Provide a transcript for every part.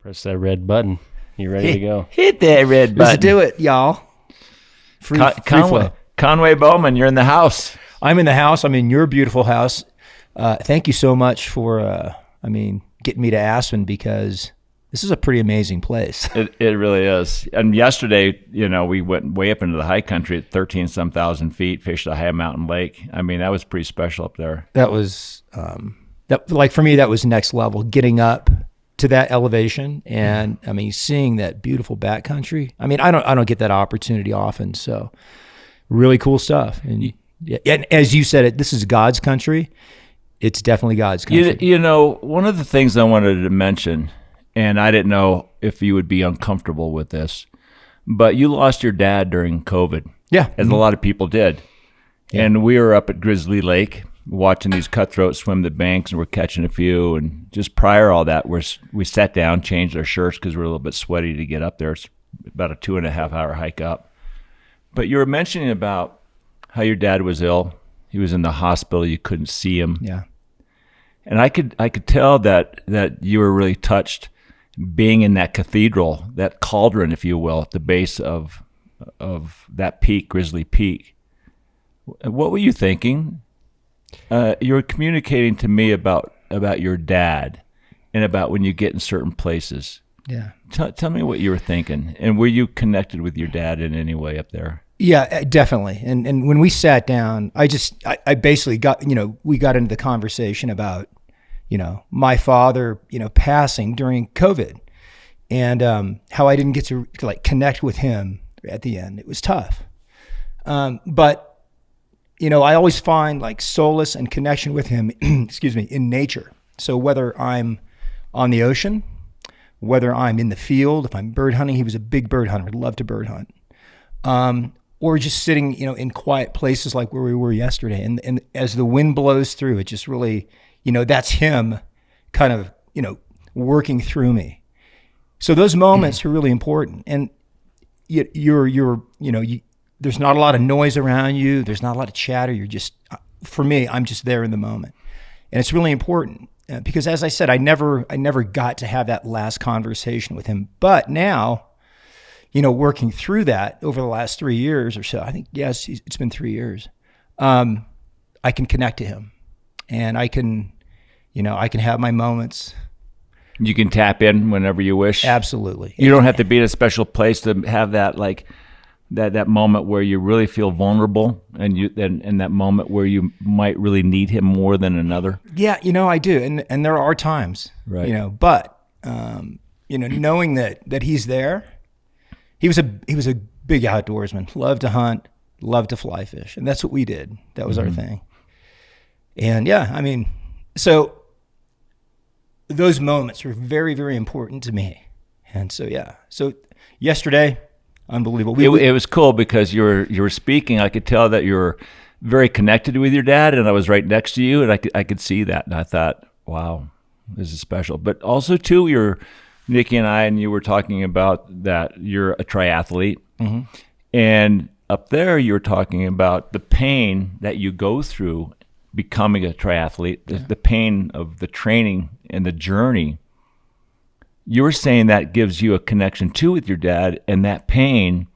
Press that red button. You ready to go? Hit that red button. Let's do it, y'all. Free flow. Conway Bowman, you're in the house. I'm in the house. I'm in your beautiful house. Thank you so much for, getting me to Aspen, because this is a pretty amazing place. It really is. And yesterday, we went way up into the high country at 13-some thousand feet, fished a high mountain lake. I mean, that was pretty special up there. That was, for me, that was next level, getting up to that elevation and seeing that beautiful backcountry. I don't get that opportunity often, so really cool stuff. And as you said, this is God's country. It's definitely God's country. One of the things I wanted to mention, and I didn't know if you would be uncomfortable with this, but you lost your dad during COVID. Yeah, as a lot of people did. Yeah. And we were up at Grizzly Lake watching these cutthroats swim the banks, and we're catching a few. And just prior to all that, we sat down, changed our shirts because we're a little bit sweaty to get up there. It's about a 2.5-hour hike up. But you were mentioning about how your dad was ill. He was in the hospital. You couldn't see him. Yeah. And I could tell that you were really touched being in that cathedral, that cauldron, if you will, at the base of that peak, Grizzly Peak. What were you thinking? You were communicating to me about your dad and about when you get in certain places. Yeah. Tell me what you were thinking. And were you connected with your dad in any way up there? Yeah, definitely. And when we sat down, I basically got, we got into the conversation about, my father, passing during COVID, and how I didn't get to connect with him at the end. It was tough. But I always find solace and connection with him, in nature. So whether I'm on the ocean, whether I'm in the field, if I'm bird hunting, he was a big bird hunter, loved to bird hunt. Or just sitting, in quiet places like where we were yesterday. And as the wind blows through, it just really, that's him kind of, working through me. So those moments are really important. And there's not a lot of noise around you. There's not a lot of chatter. You're just, for me, I'm just there in the moment. And it's really important because, as I said, I never got to have that last conversation with him. But now, working through that over the last 3 years or so, I think, yes, it's been 3 years. I can connect to him, and I can have my moments. You can tap in whenever you wish. Absolutely. You don't have to be in a special place to have that, that moment where you really feel vulnerable, and that moment where you might really need him more than another. Yeah, I do, and there are times, right? But knowing that he's there. He was a big outdoorsman, loved to hunt, loved to fly fish, and that's what we did. That was our thing. And so those moments were very, very important to me. And so so yesterday, unbelievable. It was cool because you were speaking. I could tell that you were very connected with your dad, and I was right next to you, and I could see that, and I thought, wow, this is special. But also too, Nikki and I, and you were talking about that you're a triathlete, and up there you were talking about the pain that you go through becoming a triathlete, the pain of the training and the journey. You were saying that gives you a connection too with your dad, and that pain,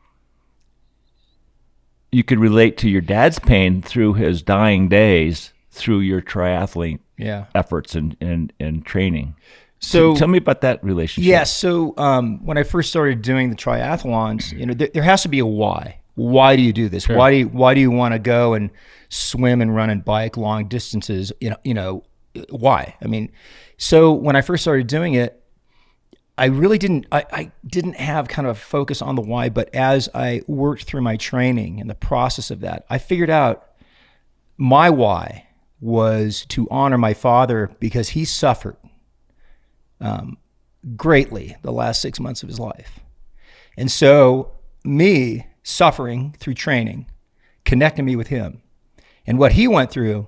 you could relate to your dad's pain through his dying days, through your triathlete efforts and training. So tell me about that relationship. Yeah. So when I first started doing the triathlons, there has to be a why. Why do you do this? Sure. Why do you want to go and swim and run and bike long distances? Why? So when I first started doing it, I really didn't. I didn't have kind of a focus on the why. But as I worked through my training and the process of that, I figured out my why was to honor my father because he suffered greatly the last 6 months of his life. And so me suffering through training connected me with him. And what he went through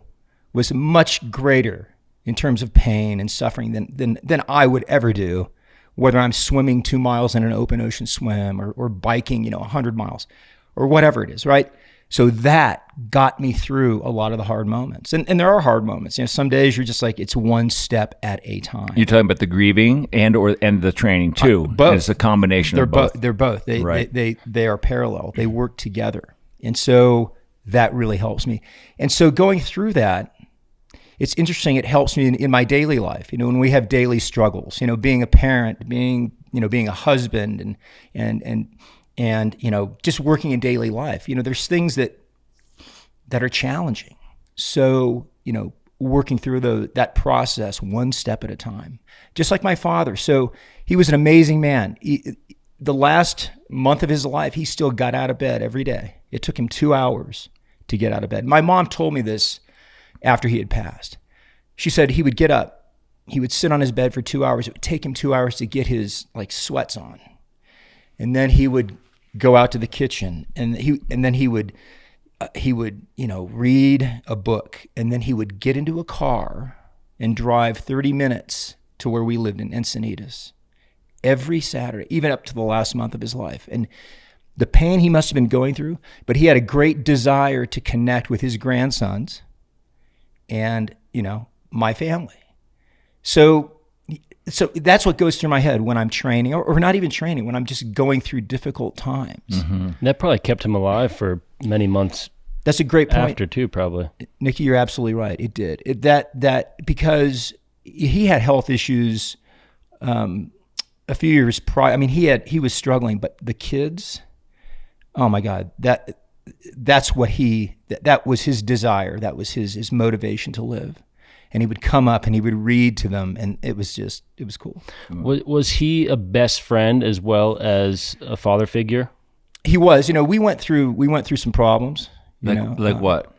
was much greater in terms of pain and suffering than I would ever do, whether I'm swimming 2 miles in an open ocean swim or biking, 100 miles or whatever it is, right? So that got me through a lot of the hard moments. And there are hard moments. Some days you're just like, it's one step at a time. You're talking about the grieving and the training too. Both. It's a combination of both. They're both. They are parallel. They work together. And so that really helps me. And so going through that, it's interesting. It helps me in my daily life. When we have daily struggles, being a parent, being a husband and just working in daily life, there's things that are challenging. So, working through that process one step at a time, just like my father. So he was an amazing man. The last month of his life, he still got out of bed every day. It took him 2 hours to get out of bed. My mom told me this after he had passed. She said he would get up, he would sit on his bed for 2 hours. It would take him 2 hours to get his sweats on. And then he would go out to the kitchen and then he would read a book, and then he would get into a car and drive 30 minutes to where we lived in Encinitas every Saturday, even up to the last month of his life. And the pain he must have been going through, but he had a great desire to connect with his grandsons and, my family. So that's what goes through my head when I'm training, or not even training, when I'm just going through difficult times. Mm-hmm. That probably kept him alive for many months. That's a great point. After too, probably. Nikki, you're absolutely right. It did. That because he had health issues a few years prior. I mean, he was struggling, but the kids, oh my God, that's what that was his desire. That was his motivation to live. And he would come up and he would read to them, and it was cool. Was he a best friend as well as a father figure? He was. We went through some problems. Like what?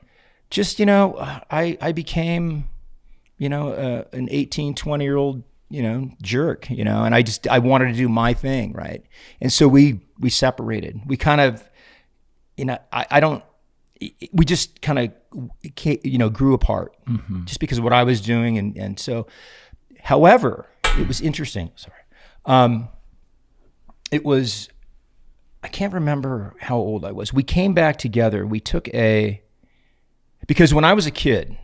Just, I became, an 18, 20-year-old, jerk, and I wanted to do my thing, right? And so we separated. We kind of, we just kind of, grew apart just because of what I was doing. And so, however, it was interesting. Sorry. I can't remember how old I was. We came back together. We took because when I was a kid,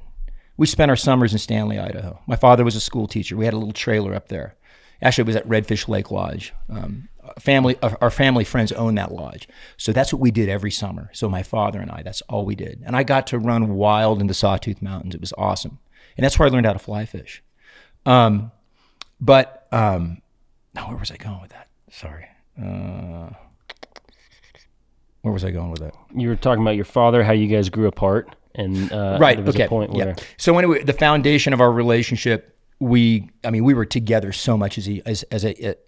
we spent our summers in Stanley, Idaho. My father was a school teacher. We had a little trailer up there. Actually, it was at Redfish Lake Lodge. Our family friends owned that lodge. So that's what we did every summer. So my father and I, that's all we did. And I got to run wild in the Sawtooth Mountains. It was awesome. And that's where I learned how to fly fish. Now where was I going with that? Sorry. Where was I going with that? You were talking about your father, how you guys grew apart. And right. there was a point where... So anyway, the foundation of our relationship, we were together so much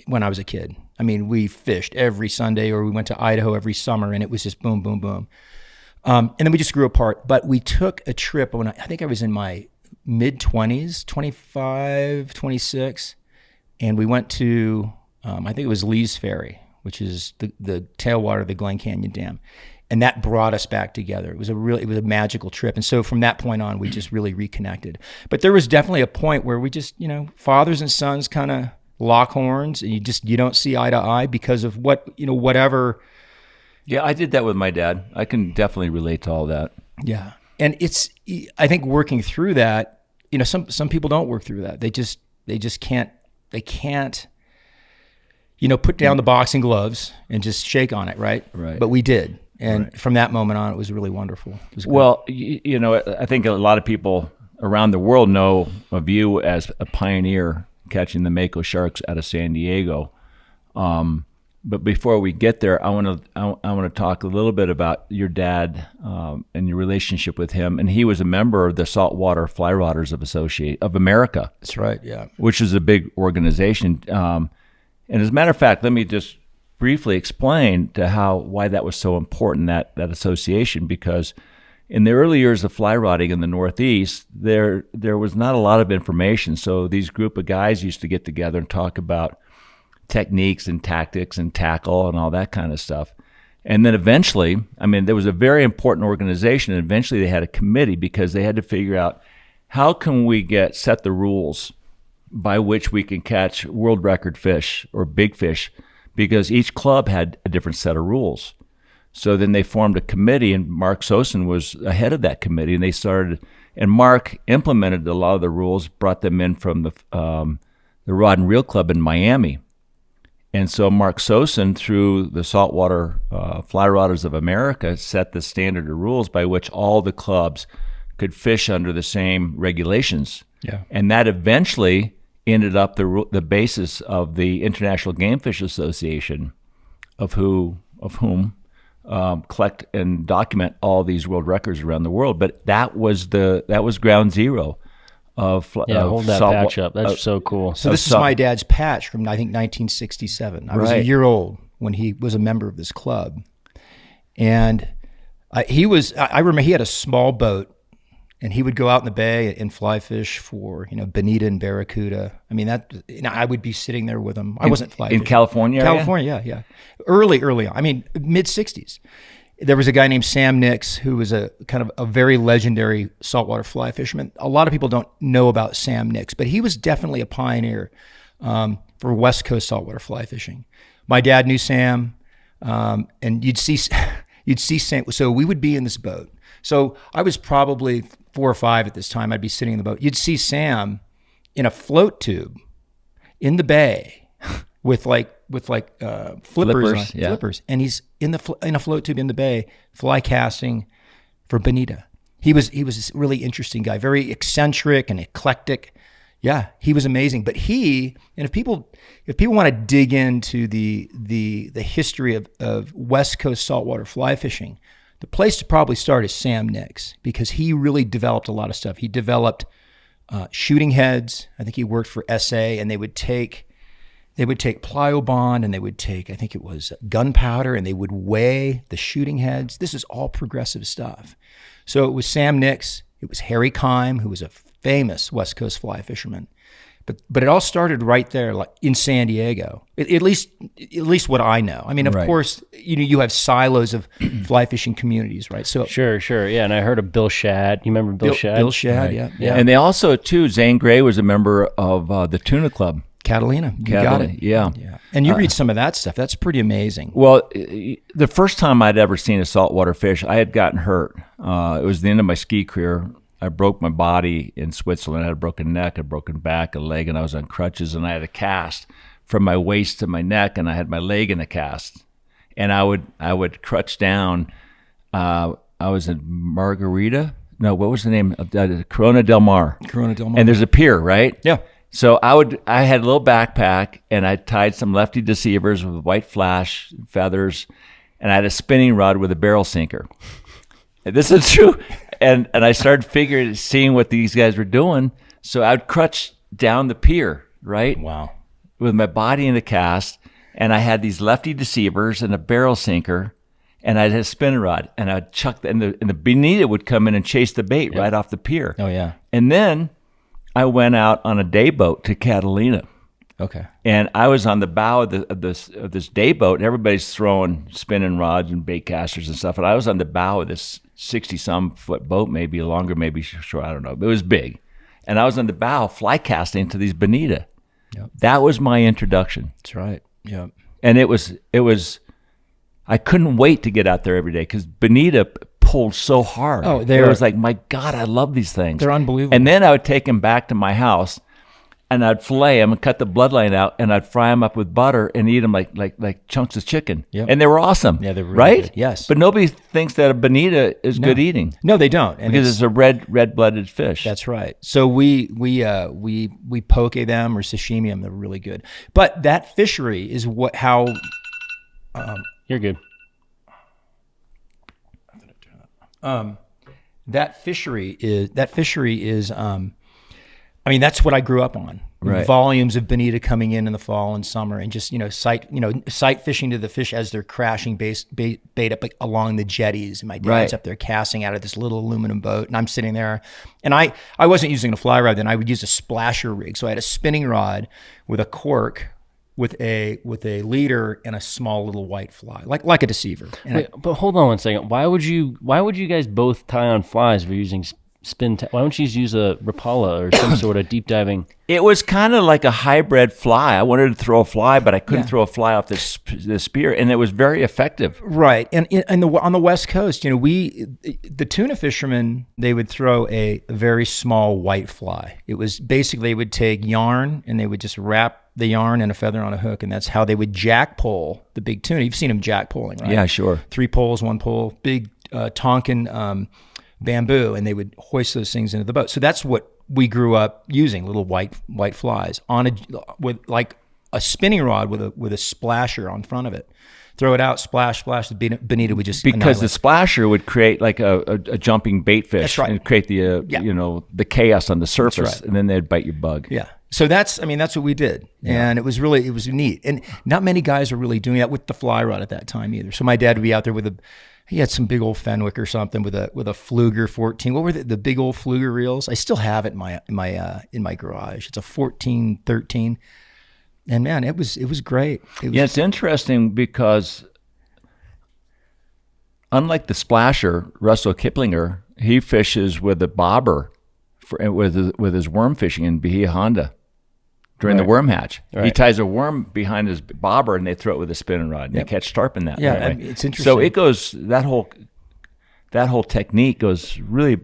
when I was a kid. I mean, we fished every Sunday, or we went to Idaho every summer, and it was just boom, boom, boom. And then we just grew apart. But we took a trip when I think I was in my mid-20s, 25, 26, and we went to, I think it was Lee's Ferry, which is the tailwater of the Glen Canyon Dam. And that brought us back together. It was a magical trip. And so from that point on, we just really reconnected. But there was definitely a point where we just, fathers and sons kind of lock horns, and you don't see eye to eye because of whatever. Yeah, I did that with my dad. I can definitely relate to all that. Yeah. And I think working through that, some people don't work through that. They just can't, put down the boxing gloves and just shake on it, right? Right. But we did. And from that moment on, it was really wonderful. It was well, I think a lot of people around the world know of you as a pioneer catching the Mako sharks out of San Diego. But before we get there, I want to talk a little bit about your dad and your relationship with him. And he was a member of the Saltwater Fly Rodders of America. That's right, yeah. Which is a big organization. And as a matter of fact, let me just briefly explain to why that was so important, that association, because in the early years of fly rodding in the Northeast, there was not a lot of information. So these group of guys used to get together and talk about techniques and tactics and tackle and all that kind of stuff. And then eventually, there was a very important organization, and eventually they had a committee because they had to figure out how can we set the rules by which we can catch world record fish or big fish, because each club had a different set of rules. So then they formed a committee, and Mark Sosin was ahead of that committee, and they started. And Mark implemented a lot of the rules, brought them in from the Rod and Reel Club in Miami. And so Mark Sosin, through the Saltwater Fly Rodders of America, set the standard of rules by which all the clubs could fish under the same regulations. Yeah. And that eventually ended up the basis of the International Game Fish Association, of whom collect and document all these world records around the world. But that was ground zero of hold that patch up. That's so cool. So this is my dad's patch from, I think, 1967. I was a year old when he was a member of this club. And I remember he had a small boat, and he would go out in the bay and fly fish for, bonita and barracuda. I mean, I would be sitting there with him. I wasn't fly fishing. In California? California, yeah. Early on. I mean, mid-'60s. There was a guy named Sam Nix who was a kind of a very legendary saltwater fly fisherman. A lot of people don't know about Sam Nix, but he was definitely a pioneer for West Coast saltwater fly fishing. My dad knew Sam, and you'd see Sam. So we would be in this boat. So I was probably 4 or 5 at this time. I'd be sitting in the boat. You'd see Sam in a float tube in the bay with flippers, and he's in a float tube in the bay, fly casting for bonita. He was this really interesting guy, very eccentric and eclectic. Yeah, he was amazing. But if people want to dig into the history of West Coast saltwater fly fishing, the place to probably start is Sam Nix, because he really developed a lot of stuff. He developed shooting heads. I think he worked for SA, and they would take Pliobond, and they would take, I think it was gunpowder, and they would weigh the shooting heads. This is all progressive stuff. So it was Sam Nix, it was Harry Kime, who was a famous West Coast fly fisherman. But it all started right there, like in San Diego. At least what I know. I mean, of course, you have silos of fly fishing communities, right? So sure, yeah. And I heard of Bill Shad. You remember Bill Shad? Bill Shad, right. yeah. And they also too, Zane Gray was a member of the Tuna Club. Catalina, you got it. Yeah. And you read some of that stuff. That's pretty amazing. Well, the first time I'd ever seen a saltwater fish, I had gotten hurt. It was the end of my ski career. I broke my body in Switzerland. I had a broken neck, a broken back, a leg, and I was on crutches, and I had a cast from my waist to my neck, and I had my leg in a cast. And I would crutch down. I was in Margarita. No, what was the name? Corona del Mar. Corona del Mar. And there's a pier, right? Yeah. So I had a little backpack, and I tied some lefty deceivers with white flash feathers, and I had a spinning rod with a barrel sinker. This is true. And I started seeing what these guys were doing. So I'd crutch down the pier, right? Wow. With my body in the cast, and I had these lefty deceivers and a barrel sinker, and I had a spinning rod, and I'd chuck and the bonita would come in and chase the bait right off the pier. Oh yeah. And then I went out on a day boat to Catalina. Okay. And I was on the bow of this day boat, and everybody's throwing spinning rods and bait casters and stuff. And I was on the bow of this 60-some foot boat, maybe longer, maybe short, I don't know. But it was big. And I was on the bow fly casting to these bonita. Yep. That was my introduction. That's right. Yeah. And it was, I couldn't wait to get out there every day because bonita pulled so hard. Oh, it was like, my God, I love these things. They're unbelievable. And then I would take them back to my house, and I'd fillet them and cut the bloodline out, and I'd fry them up with butter and eat them like chunks of chicken. Yep. And they were awesome. Yeah, they're really right? good. Yes. But nobody thinks that a bonita is good eating. No, they don't. And because it's a red-blooded fish. That's right. So we poke them or sashimi them. They're really good. But that fishery is how. You're good. That fishery is. I mean, that's what I grew up on. Right. Volumes of bonita coming in the fall and summer, and just sight fishing to the fish as they're crashing bait up along the jetties. And my dad's up there casting out of this little aluminum boat, and I'm sitting there, and I wasn't using a fly rod then. I would use a splasher rig, so I had a spinning rod with a cork, with a leader and a small little white fly, like a deceiver. Wait, but hold on one second. Why would you guys both tie on flies if you're using why don't you use a Rapala or some sort of deep diving? It was kind of like a hybrid fly. I wanted to throw a fly, but I couldn't throw a fly off the spear, and it was very effective. Right, and on the West Coast, the tuna fishermen, they would throw a very small white fly. It was basically, they would take yarn and they would just wrap the yarn and a feather on a hook, and that's how they would jack pole the big tuna. You've seen them jack poling, right? Yeah, sure. 3 poles, 1 pole, big Tonkin bamboo, and they would hoist those things into the boat. So that's what we grew up using, little white flies with like a spinning rod with a splasher on front of it. Throw it out, splash. The bonita would just because the splasher would create like a jumping bait fish. That's right. And create the the chaos on the surface, That's right. and then they'd bite your bug. Yeah. So that's what we did, and it was neat. And not many guys were really doing that with the fly rod at that time either. So my dad would be out there he had some big old Fenwick or something with a Fluger 14. What were the big old Fluger reels? I still have it in my garage. It's a 14, 13. And man, it was great. It's interesting because unlike the splasher, Russell Kiplinger, he fishes with a bobber with his worm fishing in Bahia Honda during the worm hatch. Right. He ties a worm behind his bobber and they throw it with a spinning rod and they catch tarpon that way. Yeah, it's interesting. So it goes, that whole technique goes really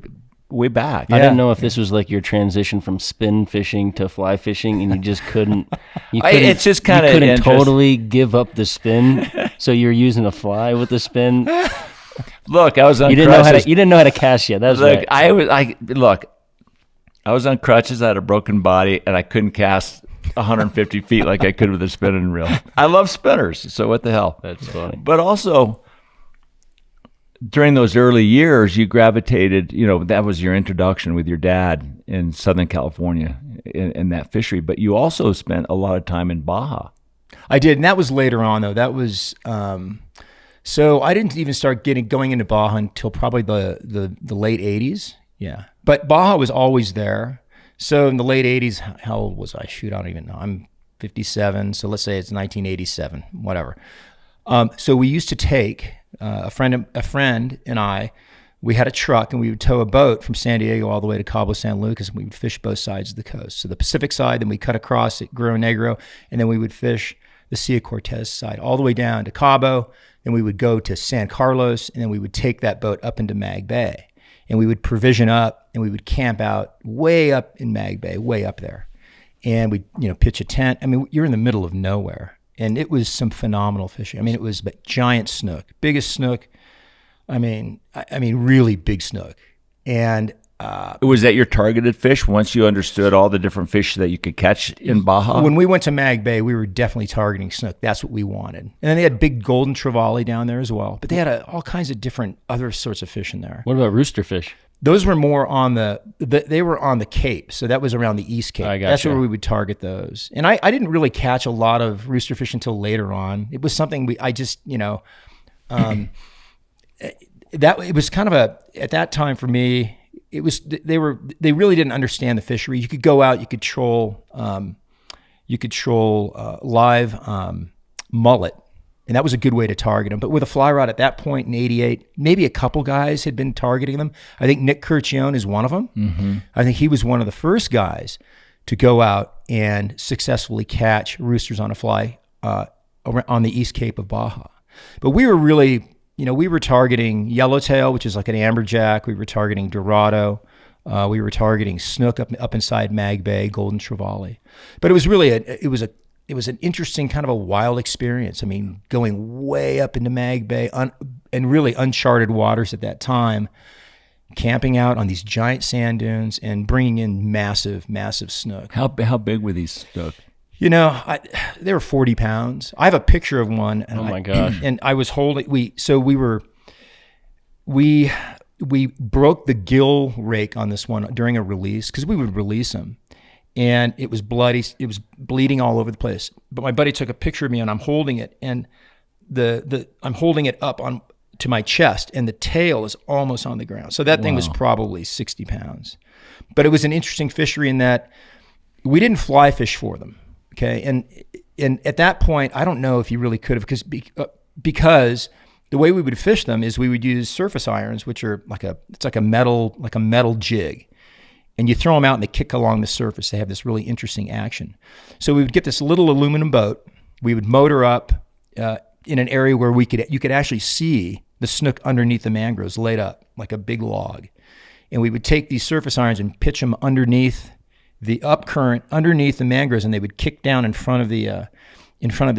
way back. I didn't know if this was like your transition from spin fishing to fly fishing, and you just couldn't. It's just kind of. You couldn't totally give up the spin, so you're using a fly with the spin. Look, I was on. You didn't know how to cast yet. That's right. I was on crutches. I had a broken body, and I couldn't cast 150 feet like I could with a spinning reel. I love spinners, so what the hell? That's funny. But also, during those early years, you gravitated, that was your introduction with your dad in Southern California in that fishery. But you also spent a lot of time in Baja. I did, and that was later on, though. That was so I didn't even start going into Baja until probably the late 80s. Yeah, but Baja was always there. So in the late 80s, how old was I? Shoot, I don't even know. I'm 57, so let's say it's 1987, whatever. So we used to take a friend and I. We had a truck, and we would tow a boat from San Diego all the way to Cabo San Lucas, and we would fish both sides of the coast. So the Pacific side, then we cut across at Guerrero Negro, and then we would fish the Sea of Cortez side all the way down to Cabo. Then we would go to San Carlos, and then we would take that boat up into Mag Bay. And we would provision up, and we would camp out way up in Mag Bay, way up there. And we'd, pitch a tent. I mean, you're in the middle of nowhere. And it was some phenomenal fishing. I mean, it was giant snook, biggest snook. I mean, really big snook. And was that your targeted fish once you understood all the different fish that you could catch in Baja? When we went to Mag Bay, we were definitely targeting snook. That's what we wanted. And then they had big golden trevally down there as well. But they had all kinds of different other sorts of fish in there. What about roosterfish? Those were more on they were on the Cape. So that was around the East Cape. I gotcha. That's where we would target those. And I didn't really catch a lot of roosterfish until later on. It was something it was kind of at that time for me, it was, they really didn't understand the fishery. You could go out, you could troll live mullet, and that was a good way to target them. But with a fly rod at that point in '88, maybe a couple guys had been targeting them. I think Nick Curcione is one of them. Mm-hmm. I think he was one of the first guys to go out and successfully catch roosters on a fly on the East Cape of Baja. But we were really, we were targeting yellowtail, which is like an amberjack. We were targeting dorado. We were targeting snook up inside Mag Bay, golden trevally. But it was really it was an interesting kind of a wild experience. I mean, going way up into Mag Bay and really uncharted waters at that time, camping out on these giant sand dunes and bringing in massive, massive snook. How big were these snook? They were 40 pounds. I have a picture of one. And oh my gosh! And I was holding. We broke the gill rake on this one during a release because we would release them, and it was bloody. It was bleeding all over the place. But my buddy took a picture of me, and I'm holding it, and I'm holding it up to my chest, and the tail is almost on the ground. So that thing was probably 60 pounds. But it was an interesting fishery in that we didn't fly fish for them. Okay, and at that point, I don't know if you really could have because the way we would fish them is we would use surface irons, which are it's like a metal jig. And you throw them out and they kick along the surface. They have this really interesting action. So we would get this little aluminum boat. We would motor up in an area where you could actually see the snook underneath the mangroves laid up like a big log. And we would take these surface irons and pitch them underneath the upcurrent, underneath the mangroves, and they would kick down in front of the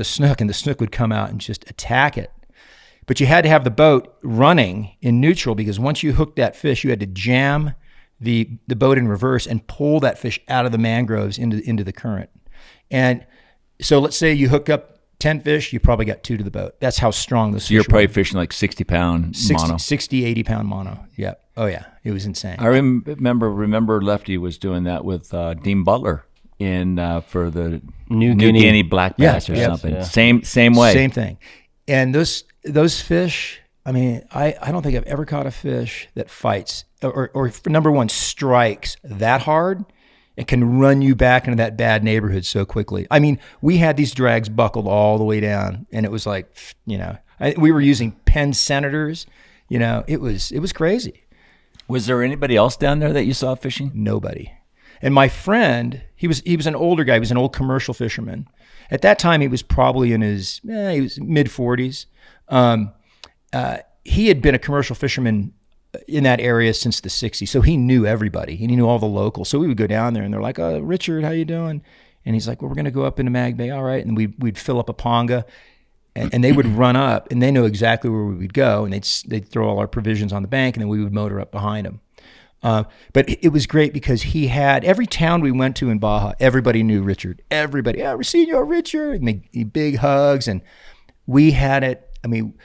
snook, and the snook would come out and just attack it. But you had to have the boat running in neutral, because once you hooked that fish, you had to jam the boat in reverse and pull that fish out of the mangroves into the current. And so let's say you hook up 10 fish, you probably got 2 to the boat. That's how strong those fish were. You're probably fishing like 60-pound mono. 60, 80-pound mono. Yeah. Oh, yeah. It was insane. I remember Lefty was doing that with Dean Butler for the New Guinea black bass or something. Yeah. Same way. Same thing. And those fish, I mean, I don't think I've ever caught a fish that fights or number one, strikes that hard and can run you back into that bad neighborhood so quickly. I mean, we had these drags buckled all the way down, and it was like, we were using Penn Senators. It was crazy. Was there anybody else down there that you saw fishing? Nobody. And my friend, he was an older guy. He was an old commercial fisherman. At that time, he was probably in his he was mid-40s. He had been a commercial fisherman in that area since the 60s, so he knew everybody. He knew all the locals. So we would go down there, and they're like, "Oh, Richard, how you doing?" And he's like, "Well, we're going to go up into Mag Bay." "All right." And we'd fill up a ponga, and they would run up, and they know exactly where we would go, and they'd throw all our provisions on the bank, and then we would motor up behind them. But it was great because he had every town we went to in Baja, everybody knew Richard. Everybody, we're seeing you, Richard, and big hugs, and we had it. I mean,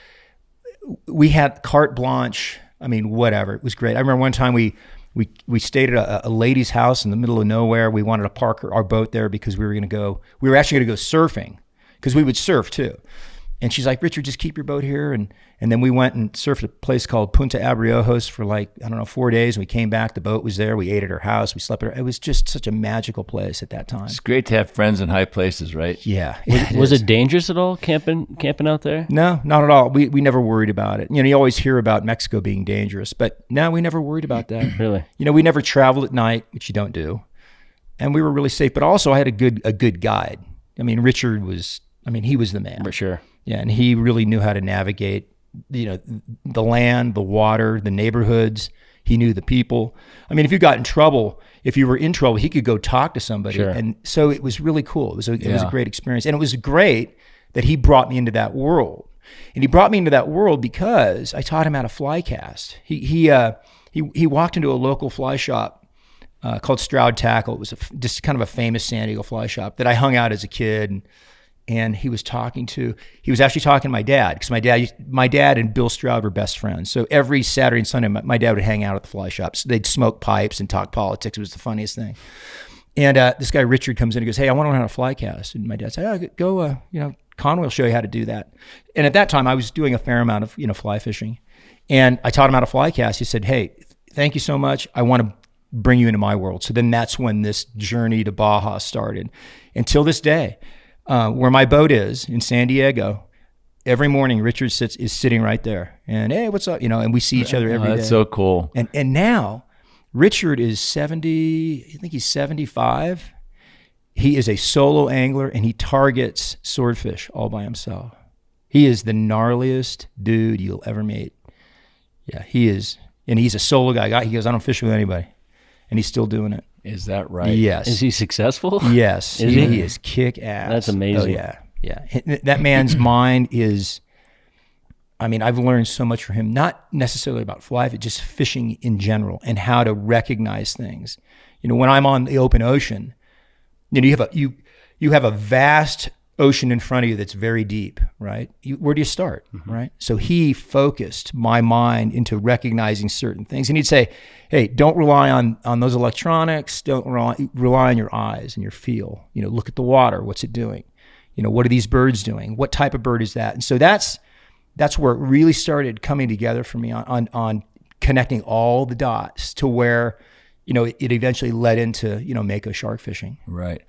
we had carte blanche. I mean, whatever. It was great. I remember one time we stayed at a lady's house in the middle of nowhere. We wanted to park our boat there because we were actually going to go surfing, because we would surf too. And she's like, "Richard, just keep your boat here." And then we went and surfed a place called Punta Abriojos for 4 days. And we came back. The boat was there. We ate at her house. We slept at her. It was just such a magical place at that time. It's great to have friends in high places, right? Yeah. Was it dangerous at all camping out there? No, not at all. We never worried about it. You always hear about Mexico being dangerous, but no, we never worried about that. Really? We never traveled at night, which you don't do. And we were really safe. But also I had a good guide. I mean, Richard he was the man. For sure. Yeah, and he really knew how to navigate, the land, the water, the neighborhoods. He knew the people. I mean, if you were in trouble, he could go talk to somebody. Sure. And so it was really cool. It was a great experience. And it was great that he brought me into that world. And he brought me into that world because I taught him how to fly cast. He walked into a local fly shop called Stroud Tackle. It was just kind of a famous San Diego fly shop that I hung out as a kid. And he was actually talking to my dad, because my dad and Bill Stroud were best friends. So every Saturday and Sunday, my dad would hang out at the fly shops. They'd smoke pipes and talk politics. It was the funniest thing. And this guy, Richard, comes in and goes, "Hey, I want to learn how to fly cast." And my dad said, "Oh, go, Conway will show you how to do that." And at that time, I was doing a fair amount of, fly fishing. And I taught him how to fly cast. He said, "Hey, thank you so much. I want to bring you into my world." So then that's when this journey to Baja started. Until this day. Where my boat is in San Diego, every morning Richard is sitting right there, and "Hey, what's up?" And we see each other every day. That's so cool. And now Richard is 70. I think he's 75. He is a solo angler, and he targets swordfish all by himself. He is the gnarliest dude you'll ever meet. Yeah, he is, and he's a solo guy. He goes, "I don't fish with anybody," and he's still doing it. Is that right? Yes. Is he successful? Yes. He is kick ass. That's amazing. Oh, yeah. That man's mind is, I've learned so much from him, not necessarily about fly, but just fishing in general and how to recognize things. When I'm on the open ocean, you have a vast ocean in front of you that's very deep, right? Where do you start, right? So he focused my mind into recognizing certain things. And he'd say, "Hey, don't rely on those electronics. Don't rely on your eyes and your feel. Look at the water. What's it doing? What are these birds doing? What type of bird is that?" And so that's where it really started coming together for me on connecting all the dots to where, it eventually led into, Mako shark fishing. Right.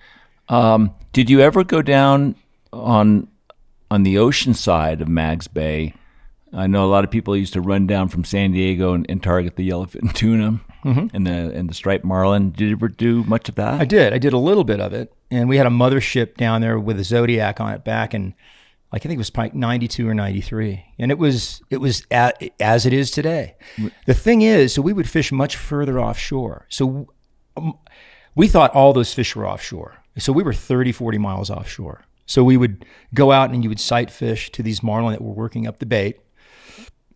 Did you ever go down on the ocean side of Mags Bay I know a lot of people used to run down from San Diego and target the yellowfin tuna and the striped marlin. Did you ever do much of that? I did a little bit of it, and we had a mothership down there with a Zodiac on it back in, like, I think it was probably 92 or 93, and it was as it is today. The thing is, so we would fish much further offshore. So we thought all those fish were offshore. So we were 30, 40 miles offshore. So we would go out and you would sight fish to these marlin that were working up the bait,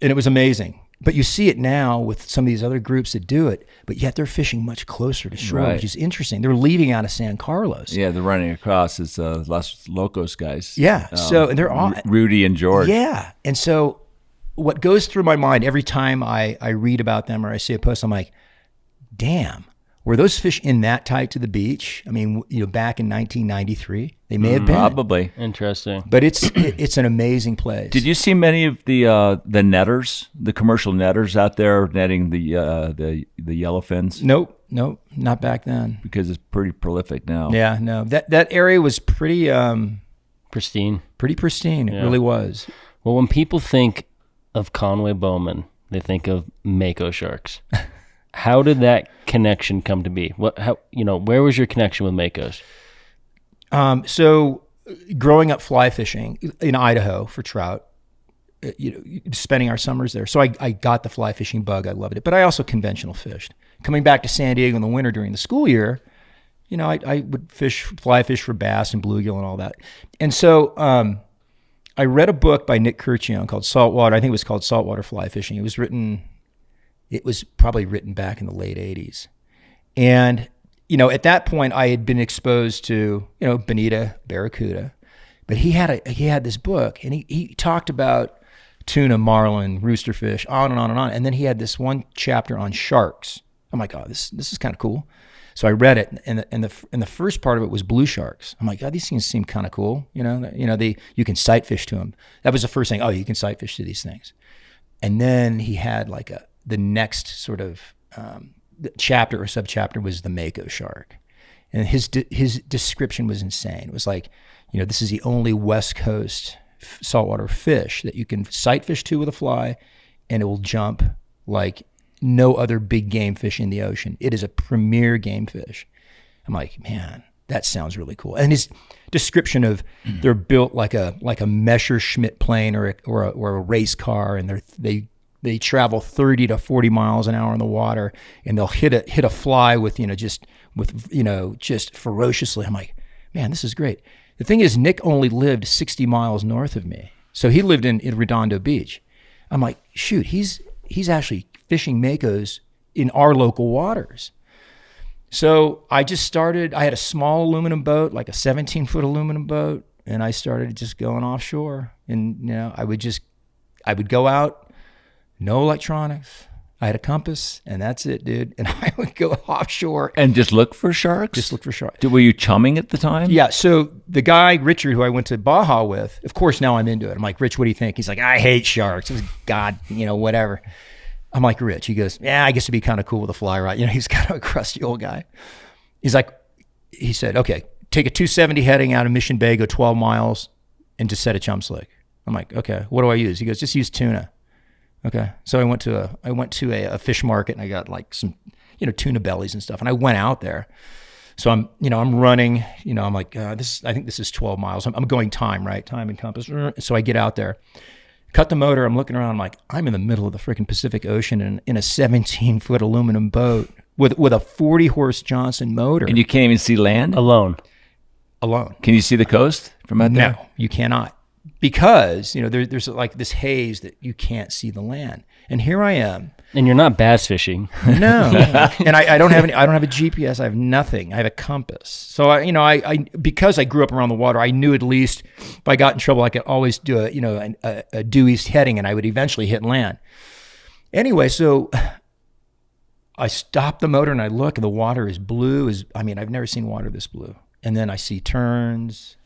and it was amazing. But you see it now with some of these other groups that do it, but yet they're fishing much closer to shore, Right. which is interesting. They're leaving out of San Carlos. Yeah, they're running across. It's Los Locos guys. Yeah. So and they're all Rudy and George. Yeah. And so what goes through my mind every time I read about them or I see a post, I'm like, damn, were those fish in that tight to the beach? I mean, back in 1993, they may have been. Probably. Interesting. But it's an amazing place. Did you see many of the netters, the commercial netters out there netting the yellowfins? Nope, not back then. Because it's pretty prolific now. Yeah, no. That area was pretty Pristine. pretty pristine. It really was. Well, when people think of Conway Bowman, they think of Mako sharks. How did that connection come to be? Where was your connection with Makos? So growing up fly fishing in Idaho for trout, spending our summers there. So I got the fly fishing bug. I loved it. But I also conventional fished. Coming back to San Diego in the winter during the school year, I would fly fish for bass and bluegill and all that. And so I read a book by Nick Curcione called Saltwater. I think it was called Saltwater Fly Fishing. It was probably written back in the late 80s. And, at that point I had been exposed to, bonita, barracuda, but he had this book and he talked about tuna, marlin, roosterfish, on and on and on. And then he had this one chapter on sharks. I'm like, oh, this is kind of cool. So I read it, and the first part of it was blue sharks. I'm like, oh, these things seem kind of cool. You can sight fish to them. That was the first thing. Oh, you can sight fish to these things. And then he had like the next sort of chapter or subchapter was the Mako shark, and his description was insane. It was like, this is the only West Coast saltwater fish that you can sight fish to with a fly, and it will jump like no other big game fish in the ocean. It is a premier game fish. I'm like, man, that sounds really cool. And his description of they're built like a Messerschmitt plane or a race car, and they travel 30 to 40 miles an hour in the water, and they'll hit a fly with just ferociously. I'm like, man, this is great. The thing is, Nick only lived 60 miles north of me, so he lived in Redondo Beach. I'm like, shoot, he's actually fishing Makos in our local waters. So I just started. I had a small aluminum boat, like a 17-foot aluminum boat, and I started just going offshore. And I would go out, no electronics. I had a compass, and that's it, dude. And I would go offshore and just look for sharks. Just look for sharks. Were you chumming at the time? Yeah. So the guy Richard, who I went to Baja with, of course, now I'm into it. I'm like, Rich, what do you think? He's like, I hate sharks. God, whatever. I'm like, Rich. He goes, yeah, I guess it'd be kind of cool with a fly rod. He's kind of a crusty old guy. He said, okay, take a 270 heading out of Mission Bay, go 12 miles, and just set a chum slick. I'm like, okay, what do I use? He goes, just use tuna. Okay. So I went to a fish market, and I got like some, tuna bellies and stuff. And I went out there. So I'm running, I'm like, I think this is 12 miles. I'm going time, right? Time and compass. So I get out there, cut the motor. I'm looking around. I'm like, I'm in the middle of the freaking Pacific Ocean in a 17-foot aluminum boat with a 40-horse Johnson motor. And you can't even see land? Alone. Can you see the coast from out there? No, you cannot. Because, there's like this haze that you can't see the land. And here I am. And you're not bass fishing. No. And I don't have a GPS. I have nothing. I have a compass. So I because I grew up around the water, I knew at least if I got in trouble, I could always do a due east heading, and I would eventually hit land. Anyway, so I stop the motor and I look, and the water is blue. I've never seen water this blue. And then I see turns,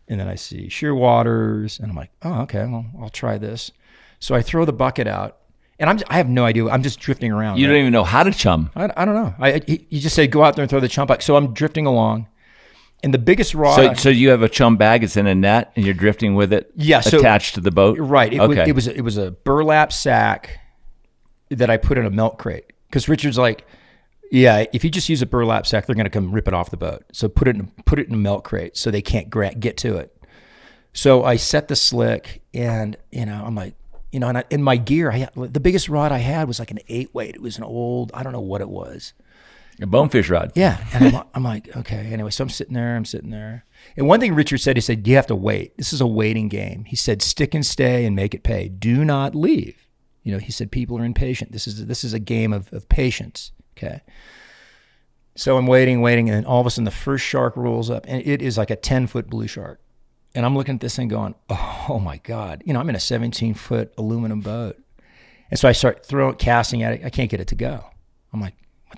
and then I see sheer waters, and I'm like, oh, okay, well, I'll try this. So I throw the bucket out, and I have no idea. I'm just drifting around. You don't even know how to chum. I don't know. You just said go out there and throw the chum bucket. So I'm drifting along, And the biggest rod. So you have a chum bag. It's in a net, and you're drifting with it. Yeah, so, attached to the boat. Right. Okay. It was a burlap sack that I put in a milk crate, because Richard's like, yeah, if you just use a burlap sack, they're going to come rip it off the boat. So put it in a milk crate so they can't get to it. So I set the slick, and I'm like, and in my gear, the biggest rod I had was like an 8-weight. It was an old, I don't know what it was. A bonefish rod. Yeah. And I'm like, okay. Anyway, so I'm sitting there. And one thing Richard said, he said, you have to wait. This is a waiting game. He said, stick and stay and make it pay. Do not leave. He said, people are impatient. This is a game of patience. Okay. So I'm waiting. And then all of a sudden the first shark rolls up, and it is like a 10-foot blue shark. And I'm looking at this thing going, oh my God. I'm in a 17-foot aluminum boat. And so I start casting at it. I can't get it to go. I'm like,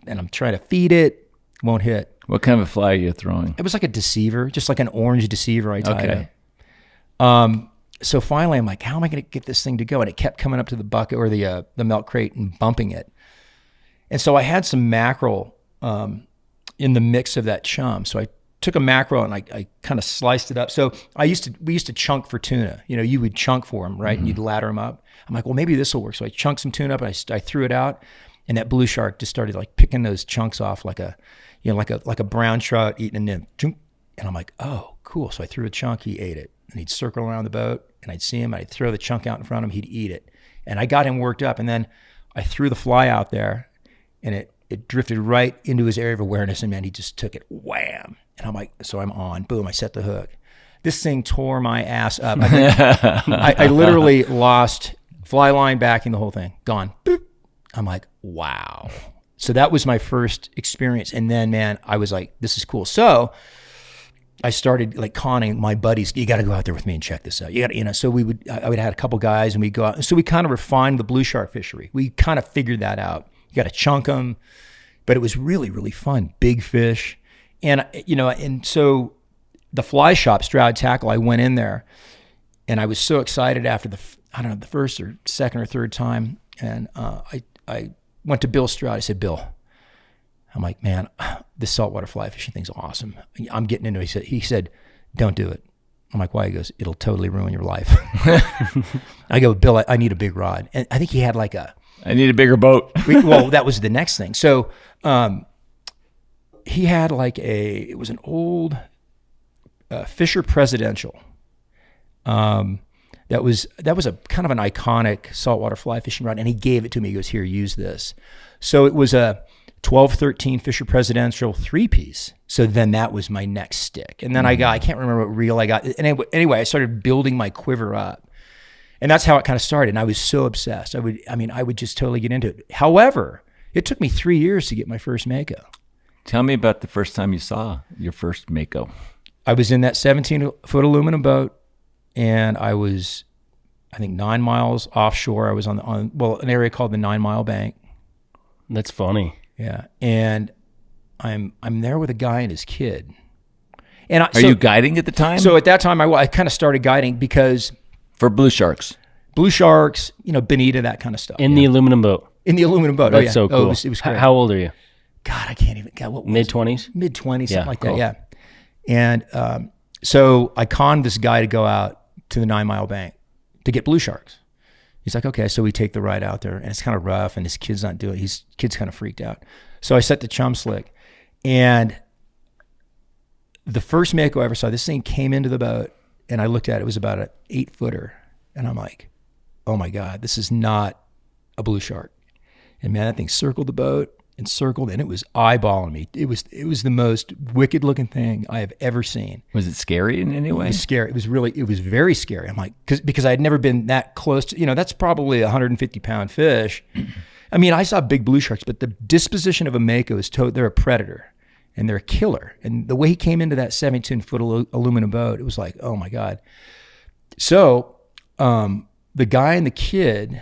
and I'm trying to feed it, won't hit. What kind of a fly are you throwing? It was like a deceiver, just like an orange deceiver I tied Okay. up. So finally I'm like, how am I going to get this thing to go? And it kept coming up to the bucket or the milk crate and bumping it. And so I had some mackerel in the mix of that chum. So I took a mackerel and I kind of sliced it up. So we used to chunk for tuna. You would chunk for them, right? Mm-hmm. And you'd ladder them up. I'm like, well, maybe this will work. So I chunked some tuna up and I threw it out. And that blue shark just started like picking those chunks off like a brown trout eating a nymph. And I'm like, oh, cool. So I threw a chunk, he ate it. And he'd circle around the boat, and I'd see him, I'd throw the chunk out in front of him, he'd eat it. And I got him worked up, and then I threw the fly out there, and it drifted right into his area of awareness, and man, he just took it, wham. And I'm like, so I'm on, boom, I set the hook. This thing tore my ass up. I literally lost fly line, backing, the whole thing, gone. Boop. I'm like, wow. So that was my first experience. And then, man, I was like, this is cool. So I started like conning my buddies. You got to go out there with me and check this out. You got to, so I would have a couple guys and we'd go out. So we kind of refined the blue shark fishery. We kind of figured that out. You got to chunk them, but it was really, really fun. Big fish. And, and so the fly shop, Stroud Tackle, I went in there and I was so excited after the first or second or third time. And I went to Bill Stroud. I said, Bill, I'm like, man, this saltwater fly fishing thing's awesome. I'm getting into it. He said, don't do it. I'm like, why? He goes, it'll totally ruin your life. I go, Bill, I need a big rod. And I think he had like I need a bigger boat. Well, that was the next thing. So he had like it was an old Fisher Presidential. That was a kind of an iconic saltwater fly fishing rod, and he gave it to me. He goes, here, use this. So it was a 12-13 Fisher Presidential 3-piece. So then that was my next stick. And then I can't remember what reel I got. And anyway, I started building my quiver up. And that's how it kind of started. And I was so obsessed. I would just totally get into it. However, it took me 3 years to get my first Mako. Tell me about the first time you saw your first Mako. I was in that 17-foot aluminum boat. And I was, I think, 9 miles offshore. I was on an area called the 9 Mile Bank. That's funny. Yeah, and I'm there with a guy and his kid. And are you guiding at the time? So at that time, I kind of started guiding because for blue sharks, bonita, that kind of stuff. In the aluminum boat. In the aluminum boat. That's so cool. It was great. How old are you? God, I can't even. God, what was mid-20s? Mid-20s, something like cool. that. Yeah, and so I conned this guy to go out to the 9 Mile Bank to get blue sharks. He's like, okay, so we take the ride out there, and it's kind of rough, and his kid's not doing it. His kid's kind of freaked out. So I set the chum slick, and the first Mako I ever saw, this thing came into the boat, and I looked at it. It was about an 8-footer, and I'm like, oh my God, this is not a blue shark. And man, that thing circled the boat and circled, and it was eyeballing me. It was the most wicked looking thing I have ever seen. Was it scary in any way? It was scary. It was very scary. I'm like, because I had never been that close to, that's probably a 150-pound fish. I mean, I saw big blue sharks, but the disposition of a Mako is they're a predator and they're a killer. And the way he came into that 17-foot aluminum boat, it was like, oh my God. So the guy and the kid,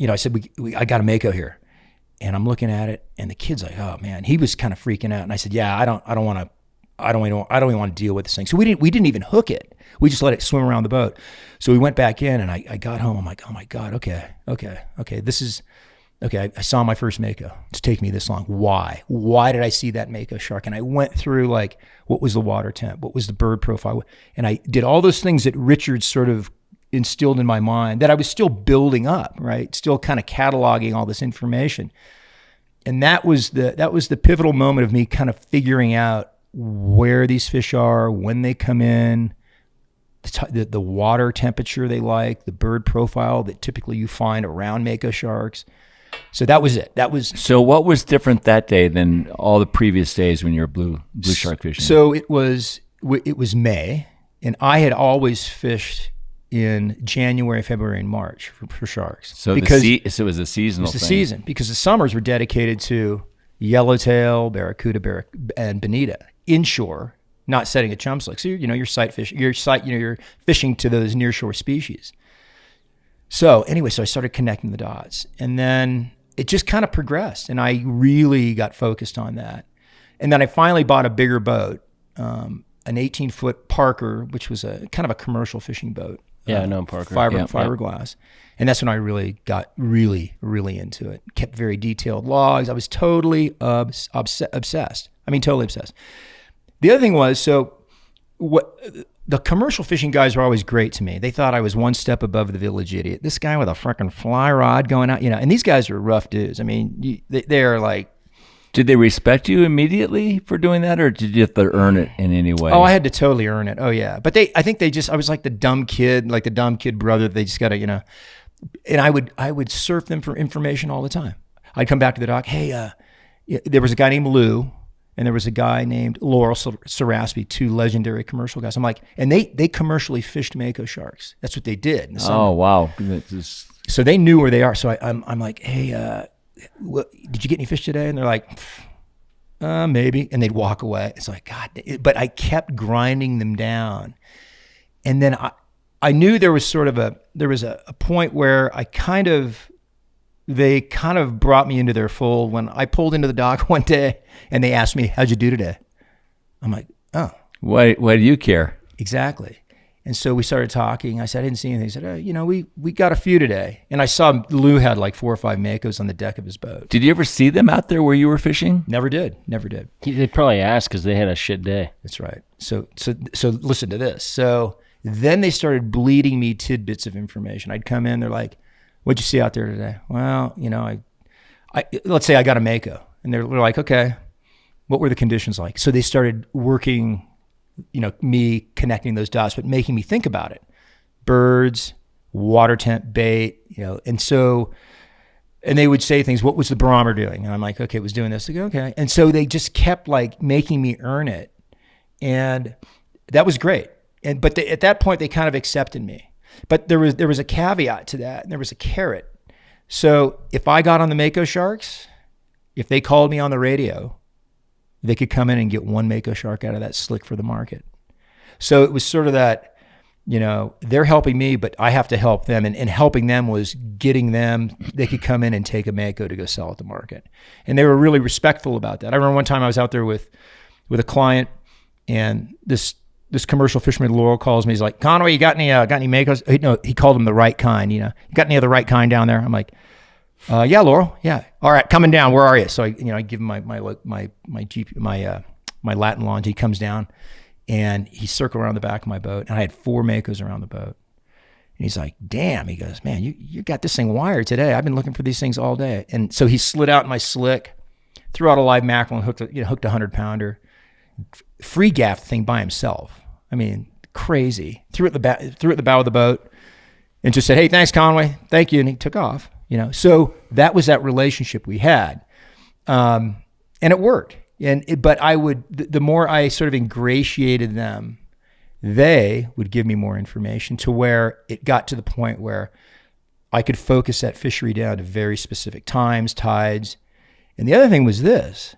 I said, I got a Mako here. And I'm looking at it, and the kid's like, "Oh man," he was kind of freaking out. And I said, "Yeah, I don't even want to deal with this thing." So we didn't even hook it. We just let it swim around the boat. So we went back in, and I got home. I'm like, "Oh my God, okay. This is okay, I saw my first Mako. It's taken me this long. Why? Why did I see that Mako shark? And I went through like, what was the water temp? What was the bird profile? And I did all those things that Richard sort of instilled in my mind that I was still building up, right? Still kind of cataloging all this information. And that was the pivotal moment of me kind of figuring out where these fish are, when they come in, the water temperature they like, the bird profile that typically you find around Mako sharks. So that was it. So what was different that day than all the previous days when you were blue shark fishing? So it was May, and I had always fished in January, February, and March for sharks. So it was a seasonal thing. It's the season because the summers were dedicated to yellowtail, barracuda, and bonita inshore, not setting a chum slick. So you're sight fishing. You're fishing to those nearshore species. So anyway, so I started connecting the dots, and then it just kind of progressed, and I really got focused on that. And then I finally bought a bigger boat, an 18-foot Parker, which was a kind of a commercial fishing boat. Yeah, I know Parker. Fiberglass. And that's when I really got really into it. Kept very detailed logs. I was totally obsessed. I mean, totally obsessed. The other thing was, the commercial fishing guys were always great to me. They thought I was one step above the village idiot. This guy with a freaking fly rod going out, and these guys are rough dudes. I mean, they're like. Did they respect you immediately for doing that, or did you have to earn it in any way? Oh, I had to totally earn it. Oh yeah. But I think I was like the dumb kid brother. They just gotta, and I would surf them for information all the time. I'd come back to the dock. Hey, there was a guy named Lou, and there was a guy named Laurel Saraspi, two legendary commercial guys. I'm like, and they commercially fished Mako sharks. That's what they did in the summer. Oh, wow. So they knew where they are. So I'm like, hey, did you get any fish today? And they're like, maybe. And they'd walk away. It's like, God, but I kept grinding them down. And then I knew there was a point where they kind of brought me into their fold when I pulled into the dock one day and they asked me, how'd you do today? I'm like, oh. Why do you care? Exactly. And so we started talking. I said, I didn't see anything. He said, we got a few today. And I saw Lou had like 4 or 5 Makos on the deck of his boat. Did you ever see them out there where you were fishing? Never did. They probably asked because they had a shit day. That's right. So listen to this. So then they started bleeding me tidbits of information. I'd come in, they're like, what'd you see out there today? Well, I let's say I got a Mako. And they're like, okay, what were the conditions like? So they started working, me connecting those dots, but making me think about it. Birds, water temp, bait, and they would say things, what was the barometer doing? And I'm like, okay, it was doing this. They go, okay. And so they just kept like making me earn it. And that was great. But at that point, they kind of accepted me. But there was a caveat to that, and there was a carrot. So if I got on the Mako sharks, if they called me on the radio, they could come in and get 1 Mako shark out of that slick for the market. So it was sort of that, they're helping me, but I have to help them. And helping them was getting them, they could come in and take a Mako to go sell at the market. And they were really respectful about that. I remember one time I was out there with a client, and this commercial fisherman, Laurel, calls me. He's like, Conway, you got any Makos? No, he called them the right kind, You got any of the right kind down there? I'm like, yeah, Laurel. Yeah. All right, coming down. Where are you? So I give him my Latin launch. He comes down, and he circled around the back of my boat, and I had 4 Makos around the boat. And he's like, damn. He goes, man, you got this thing wired today. I've been looking for these things all day. And so he slid out my slick, threw out a live mackerel, and hooked a 100-pounder. Free gaff the thing by himself. I mean, crazy. Threw it at the bow of the boat, and just said, hey, thanks, Conway. Thank you. And he took off. So that was that relationship we had, and it worked. But the more I sort of ingratiated them, they would give me more information to where it got to the point where I could focus that fishery down to very specific times, tides. And the other thing was this,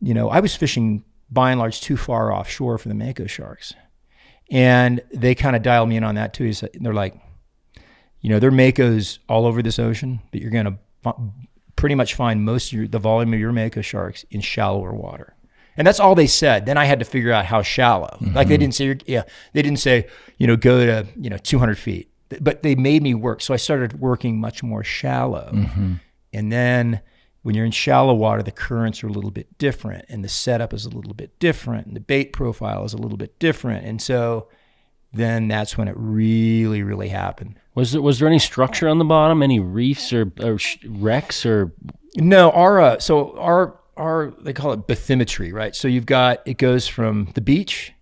I was fishing by and large too far offshore for the Mako sharks, and they kind of dialed me in on that too. They're like, there are Makos all over this ocean, but you're going to pretty much find most of the volume of your Mako sharks in shallower water. And that's all they said. Then I had to figure out how shallow. Mm-hmm. Like they didn't say, go to, 200 feet, but they made me work. So I started working much more shallow. Mm-hmm. And then when you're in shallow water, the currents are a little bit different, and the setup is a little bit different, and the bait profile is a little bit different. And so then that's when it really, really happened. Was there any structure on the bottom, any reefs or wrecks or? No, our they call it bathymetry, right? So it goes from the beach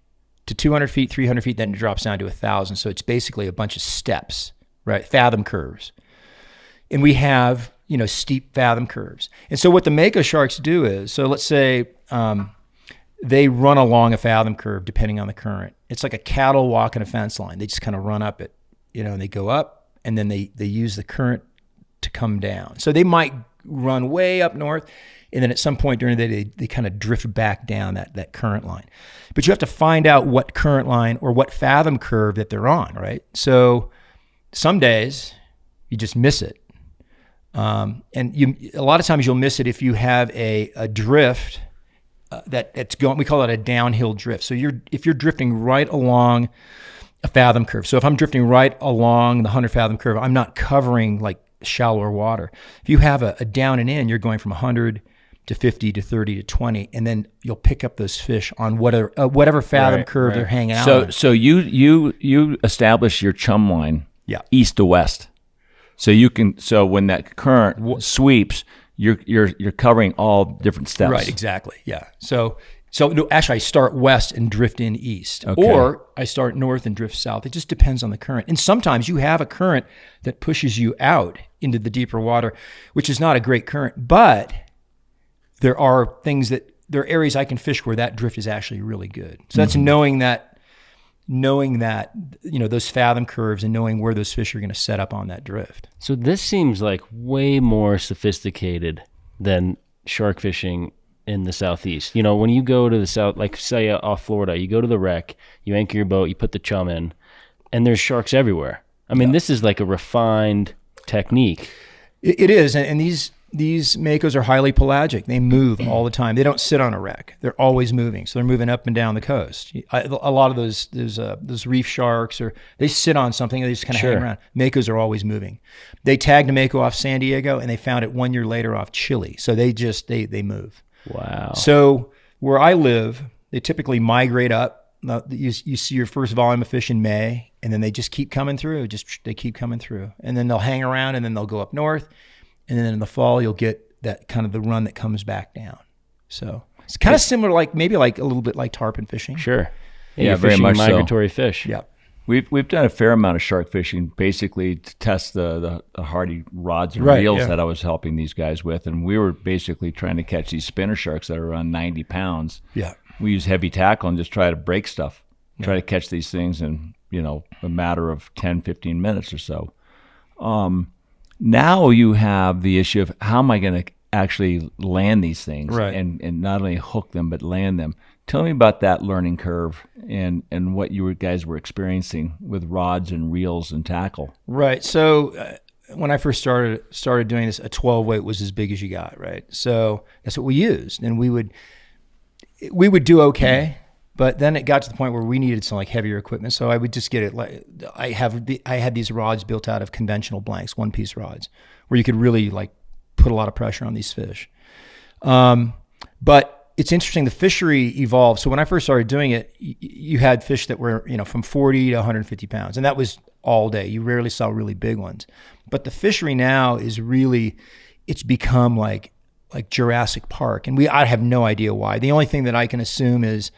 to 200 feet, 300 feet, then it drops down to 1,000. So it's basically a bunch of steps, right? Fathom curves. And we have, steep fathom curves. And so what the Mako sharks do is, so let's say they run along a fathom curve depending on the current. It's like a cattle walking a fence line. They just kind of run up it, and they go up, and then they use the current to come down. So they might run way up north, and then at some point during the day, they kind of drift back down that current line. But you have to find out what current line or what fathom curve that they're on, right? So some days you just miss it. And a lot of times you'll miss it if you have a drift that's going, we call it a downhill drift. So if you're drifting right along a fathom curve. So if I'm drifting right along the 100 fathom curve, I'm not covering like shallower water. If you have a down and in, you're going from 100 to 50 to 30 to 20, and then you'll pick up those fish on whatever fathom curve they're hanging out on. So you establish your chum line east to west. So when that current sweeps, you're covering all different steps. Right, exactly. Yeah. So no, actually, I start west and drift in east, okay. Or I start north and drift south. It just depends on the current. And sometimes you have a current that pushes you out into the deeper water, which is not a great current. But there are areas I can fish where that drift is actually really good. So that's knowing that those fathom curves and knowing where those fish are going to set up on that drift. So this seems like way more sophisticated than shark fishing in the Southeast. When you go to the South, like say off Florida, you go to the wreck, you anchor your boat, you put the chum in, and there's sharks everywhere. I mean, This is like a refined technique. It is, and these Makos are highly pelagic. They move all the time. They don't sit on a wreck. They're always moving. So they're moving up and down the coast. A lot of those reef sharks, they sit on something. They just kind of hang around. Makos are always moving. They tagged a Mako off San Diego, and they found it 1 year later off Chile. So they move. Wow. So where I live, they typically migrate up. You see your first volume of fish in May, and then they just keep coming through. They keep coming through. And then they'll hang around, and then they'll go up north. And then in the fall, you'll get that kind of the run that comes back down. So it's kind of similar, maybe a little bit like tarpon fishing. Sure. Yeah, very much migratory fish. Yeah. We've done a fair amount of shark fishing, basically to test the hardy rods and reels that I was helping these guys with, and we were basically trying to catch these spinner sharks that are around 90 pounds. Yeah. We use heavy tackle and just try to break stuff, try to catch these things in a matter of 10, 15 minutes or so. Now you have the issue of how am I going to actually land these things and not only hook them but land them. Tell me about that learning curve and what you guys were experiencing with rods and reels and tackle. Right. So when I first started doing this, a 12 weight was as big as you got, right? So that's what we used, and we would do okay. But then it got to the point where we needed some heavier equipment. So I would just get it. I had these rods built out of conventional blanks, one-piece rods, where you could really put a lot of pressure on these fish. But it's interesting, the fishery evolved. So when I first started doing it, you had fish that were from 40 to 150 pounds, and that was all day. You rarely saw really big ones. But the fishery now is it's become like Jurassic Park, and I have no idea why. The only thing that I can assume is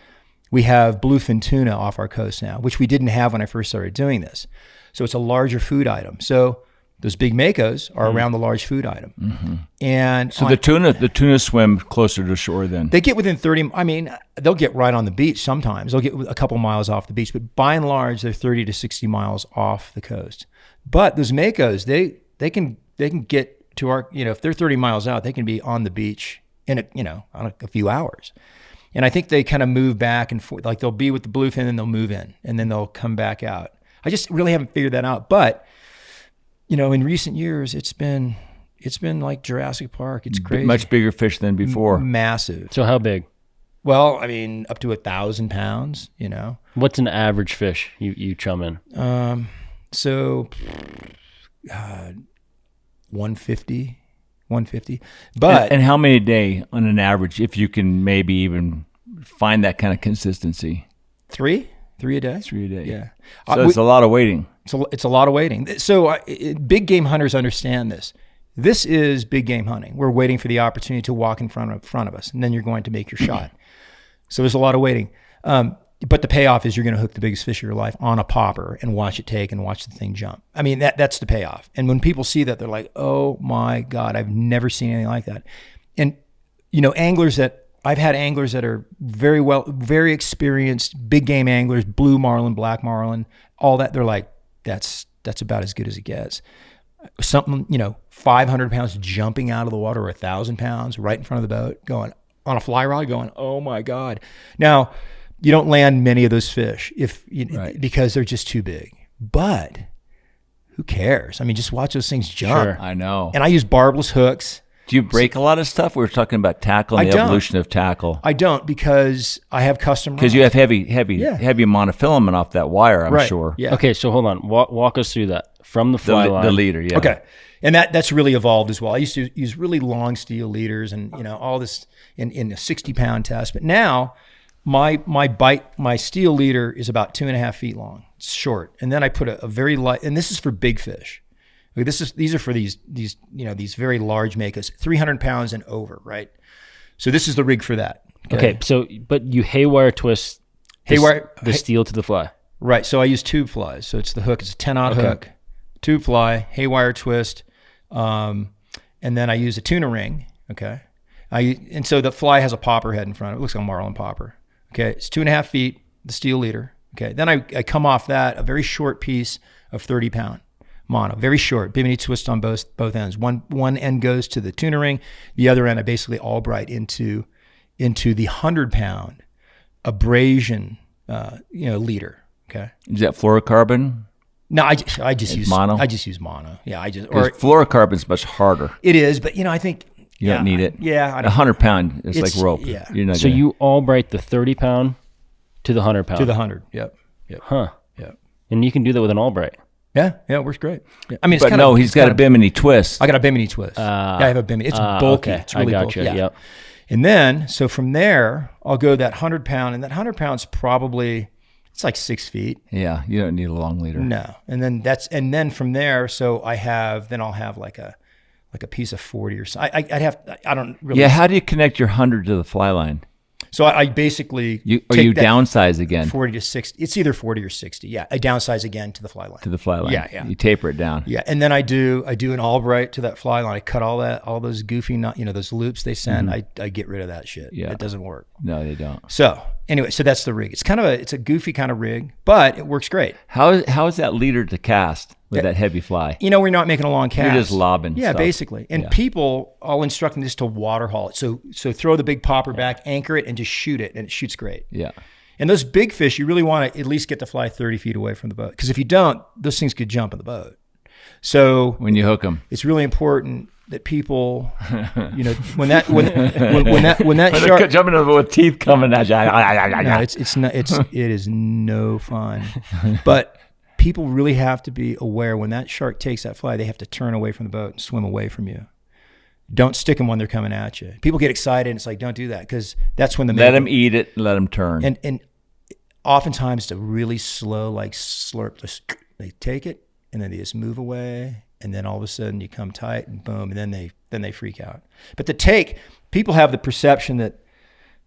we have bluefin tuna off our coast now, which we didn't have when I first started doing this. So it's a larger food item. So those big Makos are around the large food item. Mm-hmm. And so the tuna swim closer to shore then? They get within 30, they'll get right on the beach sometimes. They'll get a couple miles off the beach, but by and large, they're 30 to 60 miles off the coast. But those Makos, they can get to our, if they're 30 miles out, they can be on the beach in a few hours. And I think they kind of move back and forth. They'll be with the bluefin and they'll move in and then they'll come back out. I just really haven't figured that out. But, in recent years, it's been like Jurassic Park. It's crazy. Much bigger fish than before. Massive. So how big? Well, up to 1,000 pounds, What's an average fish you chum in? So 150, 150. But and how many a day on an average, if you can maybe even find that kind of consistency? three a day. 3 a day. Yeah. So it's a lot of waiting. It's a lot of waiting. So big game hunters understand this. This is big game hunting. We're waiting for the opportunity to walk in front of us, and then you're going to make your shot. So there's a lot of waiting. But the payoff is you're going to hook the biggest fish of your life on a popper and watch it take and watch the thing jump. I mean, that's the payoff. And when people see that, they're like, oh my God, I've never seen anything like that. And, I've had anglers that are very experienced, big game anglers, blue marlin, black marlin, all that. They're like, that's about as good as it gets. Something, 500 pounds jumping out of the water, or 1,000 pounds right in front of the boat, going on a fly rod, going, oh my God. Now, you don't land many of those fish because they're just too big. But who cares? I mean, just watch those things jump. Sure. I know. And I use barbless hooks. Do you break a lot of stuff? We were talking about tackle and the evolution of tackle. I don't, because I have custom rods. Because you have heavy monofilament off that wire, I'm sure. Yeah. Okay, so hold on. Walk us through that from the fly line. The leader, yeah. Okay. And that's really evolved as well. I used to use really long steel leaders and all this in a 60-pound test. But now my steel leader is about 2.5 feet long. It's short. And then I put a very light, and this is for big fish. Okay, these are for these very large Makos, 300 pounds and over, right? So this is the rig for that. Okay, so but you haywire twist the steel to the fly. Right. So I use tube flies. So it's the hook. It's a 10-aught hook, tube fly, haywire twist, and then I use a tuna ring. Okay. And so the fly has a popper head in front of it. It looks like a marlin popper. Okay. It's 2.5 feet, the steel leader. Okay. Then I come off that, a very short piece of 30-pound mono, very short, bimini twist on both ends. One end goes to the tuna ring. The other end I basically Albright into the 100-pound abrasion, leader. Okay. Is that fluorocarbon? No, I just use mono. I just use mono. Yeah, fluorocarbon is much harder. It is, but I think you don't need it. Yeah, 100-pound is like rope. Yeah. So you Albright the 30-pound to the 100-pound. To the 100. Yep. Huh. Yep. And you can do that with an Albright. Yeah, it works great. Yeah. I mean, he's got a bimini twist. I got a bimini twist. Yeah, I have a bimini. It's bulky. Okay. It's really I bulky. gotcha. Yeah. Yep. And then, so from there, I'll go that 100-pound, and that 100-pound's probably, it's like 6 feet. Yeah, you don't need a long leader. No, and then from there, so I'll have like a piece of 40 or so. I don't really. Yeah, how do you connect your 100 to the fly line? So I basically you downsize again 40 to 60. It's either 40 or 60. Yeah, I downsize again to the fly line. To the fly line. Yeah. You taper it down. Yeah, and then I do an Albright to that fly line. I cut all those goofy, those loops they send. I get rid of that shit. Yeah, it doesn't work. No, they don't. So anyway, that's the rig. It's it's a goofy kind of rig, but it works great. How is that leader to cast with that heavy fly? We're not making a long cast. You're just lobbing. Yeah, stuff. basically. And people, I'll instruct them just to water haul it. So throw the big popper back, anchor it, and just shoot it, and it shoots great. Yeah. And those big fish, you really want to at least get the fly 30 feet away from the boat, because if you don't, those things could jump in the boat. So when you hook them, it's really important that people, when that shark jumping over with teeth coming at you. No, it is no fun. But people really have to be aware when that shark takes that fly, they have to turn away from the boat and swim away from you. Don't stick them when they're coming at you. People get excited, and it's like, don't do that, because that's when let them eat it, let them turn. And oftentimes it's a really slow, like slurp. They take it, and then they just move away, and then all of a sudden you come tight, and boom, and then they freak out. But people have the perception that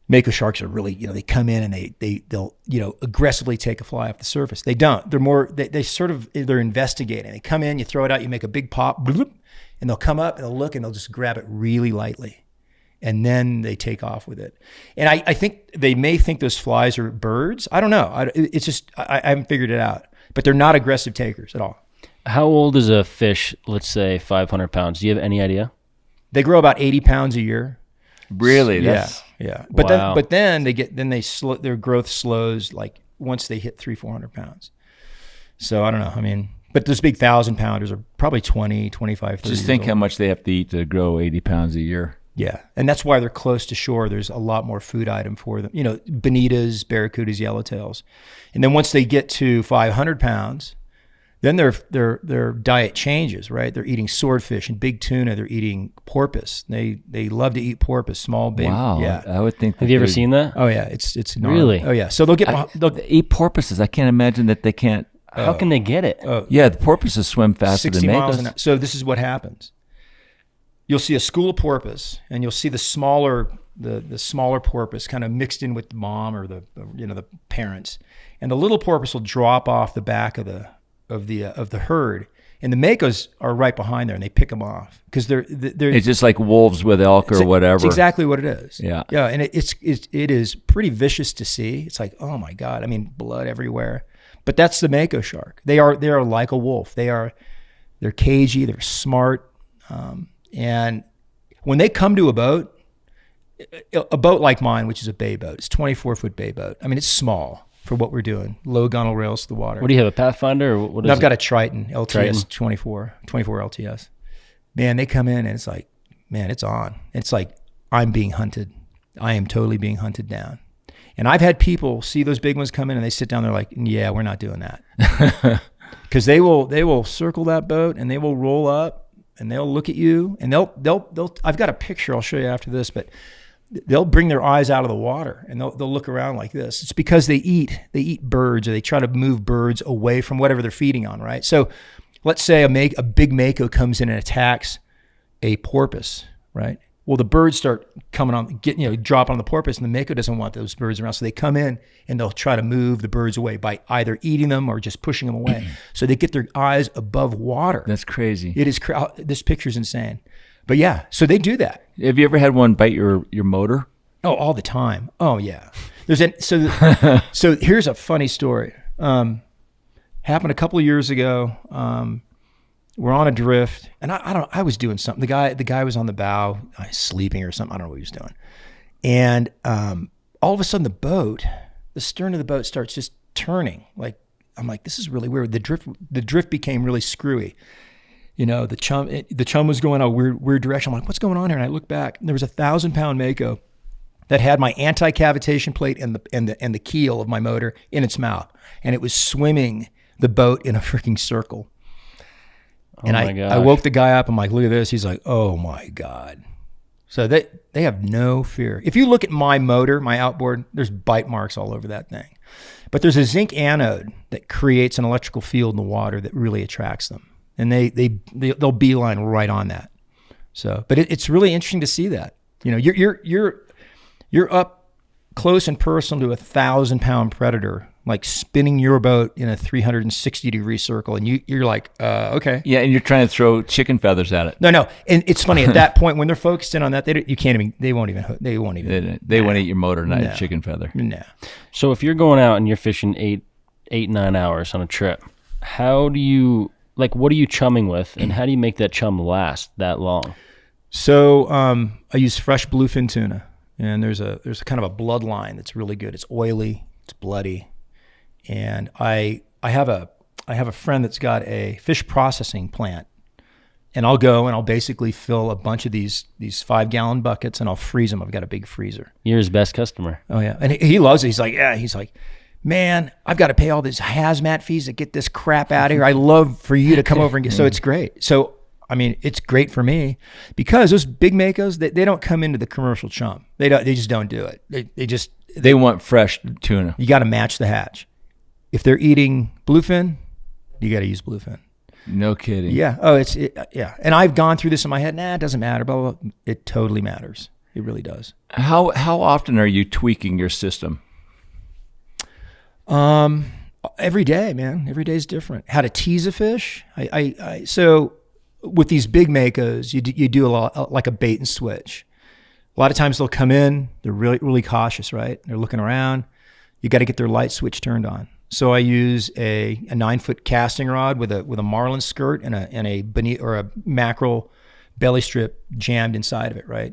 Mako sharks are really, they come in and they'll aggressively take a fly off the surface. They don't. They're more, they're investigating. They come in, you throw it out, you make a big pop, bloop, and they'll come up and they'll look and they'll just grab it really lightly. And then they take off with it. And I think they may think those flies are birds. I don't know. It's just, I haven't figured it out. But they're not aggressive takers at all. How old is a fish, let's say 500 pounds? Do you have any idea? They grow about 80 pounds a year. Really? Yeah. But then their growth slows like once they hit 300-400 pounds. So I don't know. I mean, but those big 1,000-pounders are probably 20, 25, 30 Just think years how old. much they have to eat to grow 80 pounds a year. Yeah. And that's why they're close to shore. There's a lot more food item for them. Bonitas, barracudas, yellowtails. And then once they get to 500 pounds, Then their diet changes, right? They're eating swordfish and big tuna. They're eating porpoise. They love to eat porpoise, small baby. Wow. Yeah. I would think. Have you ever seen that? Oh yeah, it's gnarly. Really? Oh yeah. So they'll They eat porpoises. I can't imagine that they can't. How can they get it? Yeah, the porpoises swim faster 60 than miles Makos. an hour. So this is what happens. You'll see a school of porpoise, and you'll see the smaller porpoise kind of mixed in with the mom or the parents, and the little porpoise will drop off the back of the herd, and the Makos are right behind there, and they pick them off because they're It's just like wolves with elk or whatever. It's exactly what it is. Yeah. And it is pretty vicious to see. It's like, oh my God, I mean, blood everywhere. But that's the Mako shark. They are like a wolf. They're cagey. They're smart. And when they come to a boat like mine, which is a bay boat, it's a 24-foot bay boat. I mean, it's small for what we're doing. Low gunnel rails to the water. What do you have, a Pathfinder? Or what is I've it? got a Triton LTS Triton? 24 LTS. Man, they come in and it's like, man, it's on. It's like, I'm being hunted. I am totally being hunted down. And I've had people see those big ones come in and they sit down, they're like, yeah, we're not doing that. Because they will circle that boat and they will roll up and they'll look at you and they'll I've got a picture I'll show you after this, but they'll bring their eyes out of the water and they'll look around like this. It's because they eat birds, or they try to move birds away from whatever they're feeding on, right? So let's say a big Mako comes in and attacks a porpoise, right? Well, the birds start coming on, drop on the porpoise, and the Mako doesn't want those birds around. So they come in and they'll try to move the birds away by either eating them or just pushing them away. So they get their eyes above water. That's crazy. It is, this picture's insane. But yeah, so they do that. Have you ever had one bite your motor? Oh, all the time. Oh yeah. So here's a funny story. Happened a couple of years ago. We're on a drift, and I was doing something. The guy was on the bow, sleeping or something. I don't know what he was doing. And all of a sudden, the stern of the boat starts just turning. Like, I'm like, this is really weird. The drift became really screwy. The chum was going a weird direction. I'm like, what's going on here? And I look back, and there was a 1,000-pound Mako that had my anti-cavitation plate and the keel of my motor in its mouth, and it was swimming the boat in a freaking circle. And I woke the guy up. I'm like, look at this. He's like, oh my God. So they have no fear. If you look at my motor, my outboard, there's bite marks all over that thing. But there's a zinc anode that creates an electrical field in the water that really attracts them. And they'll beeline right on that. So, but it's really interesting to see that. You're up close and personal to a 1,000-pound predator, like spinning your boat in a 360-degree circle, and you're like, okay. Yeah, and you're trying to throw chicken feathers at it. No, and it's funny at that point when they're focused in on that, they won't even. They want to eat your motor, not your chicken feather. No. So if you're going out and you're fishing 9 hours on a trip, what are you chumming with, and how do you make that chum last that long? So I use fresh bluefin tuna, and there's a kind of a bloodline that's really good. It's oily, it's bloody. And I have a friend that's got a fish processing plant, and I'll go and I'll basically fill a bunch of these 5-gallon buckets and I'll freeze them. I've got a big freezer. You're his best customer. Oh yeah, and he loves it. He's like, man, I've got to pay all these hazmat fees to get this crap out of here. I love for you to come over and get. So it's great. So I mean, it's great for me because those big Makos, they don't come into the commercial chum. They just don't do it. They want fresh tuna. You got to match the hatch. If they're eating bluefin, you got to use bluefin. No kidding. Yeah. Oh, yeah. And I've gone through this in my head. Nah, it doesn't matter. Blah, blah, blah. It totally matters. It really does. How often are you tweaking your system? Every day, man. Every day is different. How to tease a fish. So with these big Makos, you do a lot like a bait and switch. A lot of times they'll come in. They're really, really cautious, right? They're looking around. You got to get their light switch turned on. So I use a 9-foot casting rod with a marlin skirt and a mackerel belly strip jammed inside of it, right?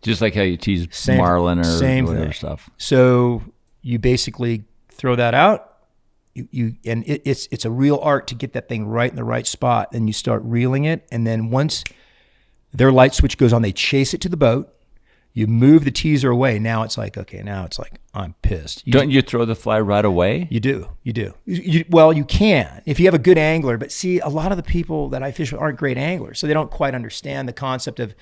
Just like how you tease marlin or whatever stuff. So you basically throw that out. It's a real art to get that thing right in the right spot. Then you start reeling it, and then once their light switch goes on, they chase it to the boat. You move the teaser away. Now it's like, okay, now it's like, I'm pissed. Don't you throw the fly right away? You do. Well, you can if you have a good angler. But see, a lot of the people that I fish with aren't great anglers, so they don't quite understand the concept of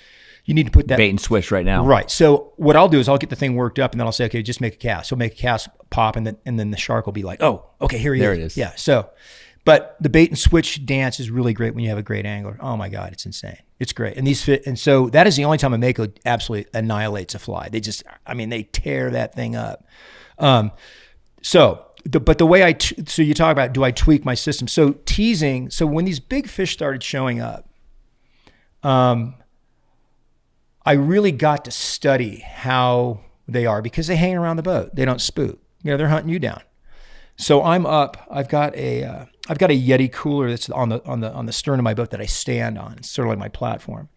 you need to put that bait and switch right now. Right. So what I'll do is I'll get the thing worked up, and then I'll say, okay, just make a cast. So make a cast, pop, and then the shark will be like, oh, okay, here he is. There it is. Yeah. So, but the bait and switch dance is really great when you have a great angler. Oh my God, it's insane. It's great. And these fit. And so that is the only time a Mako absolutely annihilates a fly. They just, they tear that thing up. But the way so you talk about, do I tweak my system? So teasing. So when these big fish started showing up, I really got to study how they are because they hang around the boat. They don't spook. They're hunting you down. So I'm up. I've got a Yeti cooler that's on the stern of my boat that I stand on. It's sort of like my platform,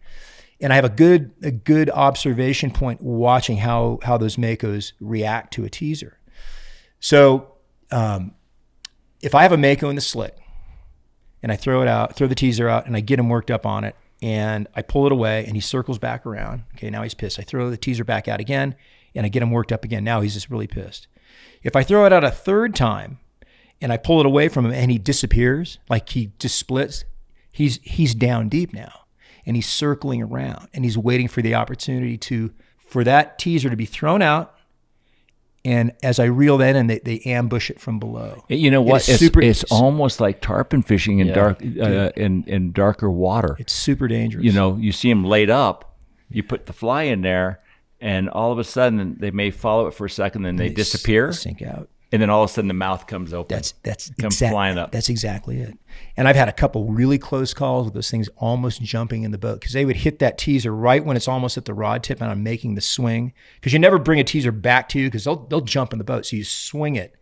and I have a good observation point watching how those Makos react to a teaser. So if I have a Mako in the slick, and I throw the teaser out, and I get him worked up on it, and I pull it away, and he circles back around. Okay, now he's pissed. I throw the teaser back out again, and I get him worked up again. Now he's just really pissed. If I throw it out a third time and I pull it away from him and he disappears, like he just splits, he's down deep now and he's circling around and he's waiting for the opportunity for that teaser to be thrown out. And as I reel that in, they ambush it from below. You know what? It's almost like tarpon fishing in in darker water. It's super dangerous. You see them laid up, you put the fly in there, and all of a sudden they may follow it for a second, then they disappear, sink out, and then all of a sudden the mouth comes open. Flying up. That's exactly it. And I've had a couple really close calls with those things almost jumping in the boat because they would hit that teaser right when it's almost at the rod tip and I'm making the swing, because you never bring a teaser back to you because they'll jump in the boat. So you swing it.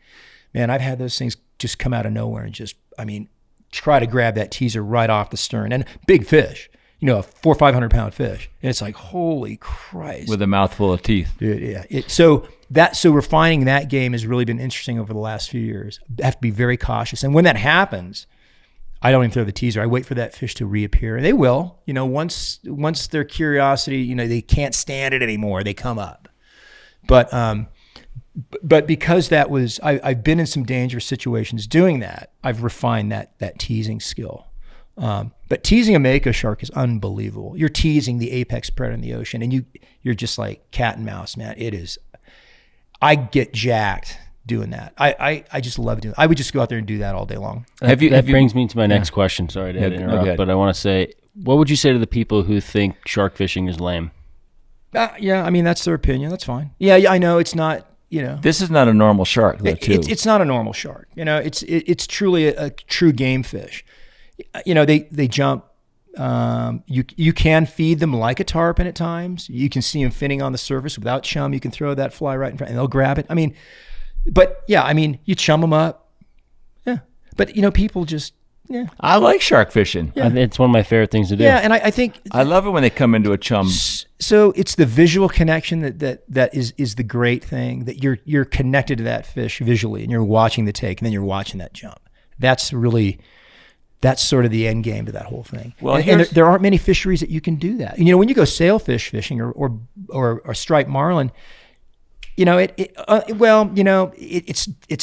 Man, I've had those things just come out of nowhere and try to grab that teaser right off the stern, and big fish. A 400 or 500 pound fish. And it's like, holy Christ. With a mouthful of teeth. Dude, yeah. So refining that game has really been interesting over the last few years. I have to be very cautious. And when that happens, I don't even throw the teaser. I wait for that fish to reappear. And they will. Once their curiosity, they can't stand it anymore, they come up. But because I've been in some dangerous situations doing that, I've refined that teasing skill. But teasing a Mako shark is unbelievable. You're teasing the apex predator in the ocean, and you're just like cat and mouse, man. It is. I get jacked doing that. I just love doing it. I would just go out there and do that all day long. That brings me to my next question. Sorry to interrupt, but I want to say, what would you say to the people who think shark fishing is lame? That's their opinion. That's fine. Yeah, I know it's not. This is not a normal shark, though. It's not a normal shark. It's truly a true game fish. They jump. You can feed them like a tarpon at times. You can see them finning on the surface without chum. You can throw that fly right in front and they'll grab it. You chum them up. Yeah. But people just, yeah. I like shark fishing. Yeah. It's one of my favorite things to do. Yeah. And I think I love it when they come into a chum. So it's the visual connection that is the great thing, that you're connected to that fish visually and you're watching the take and then you're watching that jump. That's sort of the end game to that whole thing. Well, and there aren't many fisheries that you can do that. When you go sailfish fishing or striped marlin, it's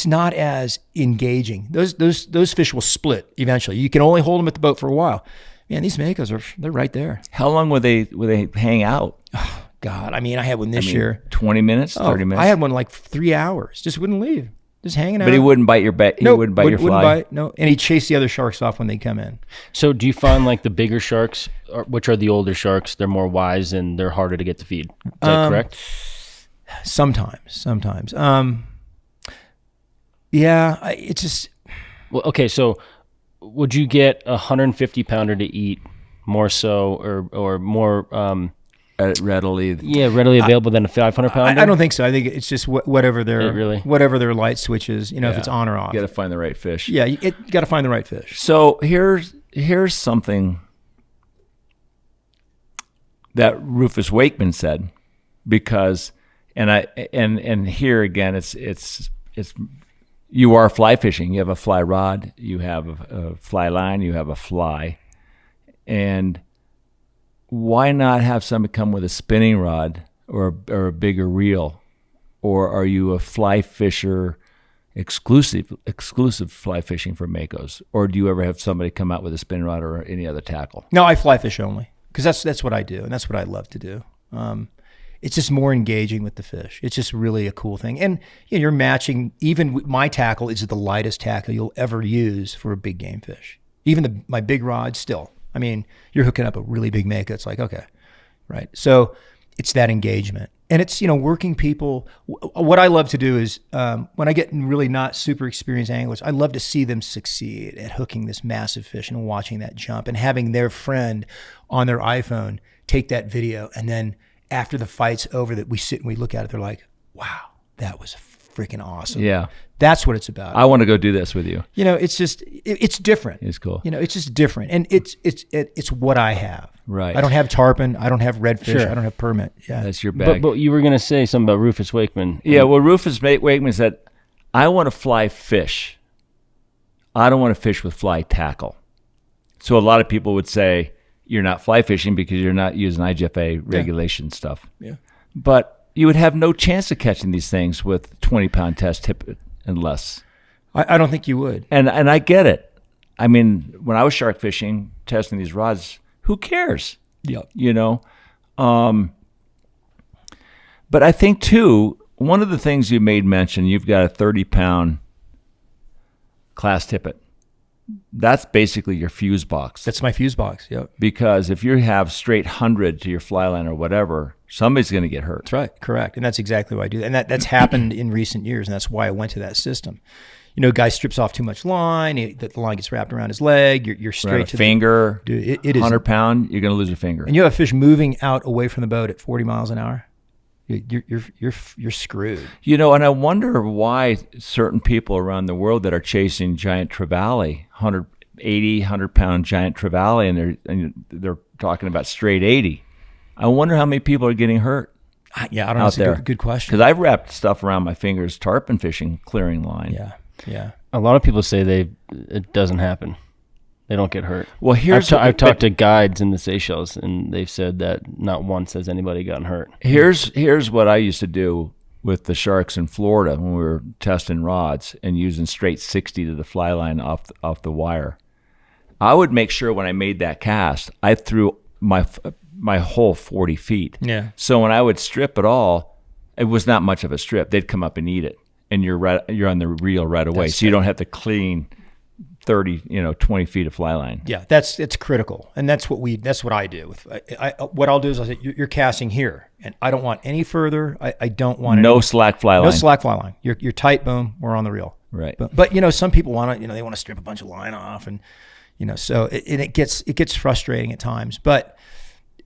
not as engaging. Those fish will split eventually. You can only hold them at the boat for a while. Man, these Makos they're right there. How long would they hang out? Oh, God, I had one this year. 20 minutes, 30 minutes. I had one like 3 hours. Just wouldn't leave. Just hanging out. But he wouldn't bite your bait. No, wouldn't bite your fly. Wouldn't bite. No, and he'd chase the other sharks off when they come in. So, do you find like the bigger sharks, which are the older sharks, they're more wise and they're harder to get to feed? Is that correct? Sometimes. It's just. Well, okay. So, would you get a 150 pounder to eat more so, or more? Readily available than a 500 pounder? I don't think so. I think it's just whatever their light switch is, if it's on or off. You got to find the right fish. Yeah, you got to find the right fish. So here's something that Rufus Wakeman said, because and here again it's you are fly fishing. You have a fly rod, you have a fly line, you have a fly, and why not have somebody come with a spinning rod or a bigger reel, or are you a fly fisher, exclusive fly fishing for Makos, or do you ever have somebody come out with a spin rod or any other tackle? No, I fly fish only because that's what I do, and that's what I love to do. It's just more engaging with the fish. It's just really a cool thing. And you're matching, even with my tackle is the lightest tackle you'll ever use for a big game fish. Even my big rod still. I mean, you're hooking up a really big Mako. It's like, okay, right. So it's that engagement. And it's, working people. What I love to do is when I get really not super experienced anglers, I love to see them succeed at hooking this massive fish and watching that jump and having their friend on their iPhone take that video, and then after the fight's over, that we sit and we look at it, they're like, wow, that was freaking awesome. Yeah. That's what it's about. I want to go do this with you. It's just, it's different. It's cool. It's just different. And it's what I have. Right. I don't have tarpon. I don't have redfish. Sure. I don't have permit. Yeah. That's your bag. But you were going to say something about Rufus Wakeman. Yeah, well, Rufus Wakeman said, I want to fly fish. I don't want to fish with fly tackle. So a lot of people would say, you're not fly fishing because you're not using IGFA regulation stuff. Yeah. But you would have no chance of catching these things with 20-pound test tip and less. I don't think you would. And I get it. I mean, when I was shark fishing, testing these rods, who cares? Yep. But I think, too, one of the things you made mention, you've got a 30-pound class tippet. That's basically your fuse box. That's my fuse box. Yep. Because if you have straight 100 to your fly line or whatever, somebody's going to get hurt. That's right. Correct. And that's exactly what I do. And that's happened in recent years, and that's why I went to that system. Guy strips off too much line. The line gets wrapped around his leg. You're straight to finger. Dude, it is 100-pound. You're going to lose a finger. And you have a fish moving out away from the boat at 40 miles an hour. You're screwed. And I wonder why certain people around the world that are chasing giant trevally, 100-pound giant trevally, and they're talking about straight 80. I wonder how many people are getting hurt. Yeah, I don't know. That's a good question. Because I've wrapped stuff around my fingers, tarpon fishing, clearing line. Yeah. A lot of people say it doesn't happen. They don't get hurt. Well, I've talked to guides in the Seychelles, and they've said that not once has anybody gotten hurt. Here's what I used to do with the sharks in Florida when we were testing rods and using straight 60 to the fly line off the wire. I would make sure when I made that cast, I threw my whole 40 feet. Yeah. So when I would strip it all, it was not much of a strip. They'd come up and eat it, and you're on the reel right away. So you don't have to clean 30, 20 feet of fly line. Yeah, it's critical, and that's what I do. What I'll do is I'll say you're casting here, and I don't want any further. I don't want slack fly line. No slack fly line. You're tight. Boom. We're on the reel. Right. But some people want to they want to strip a bunch of line off, and so it gets frustrating at times. But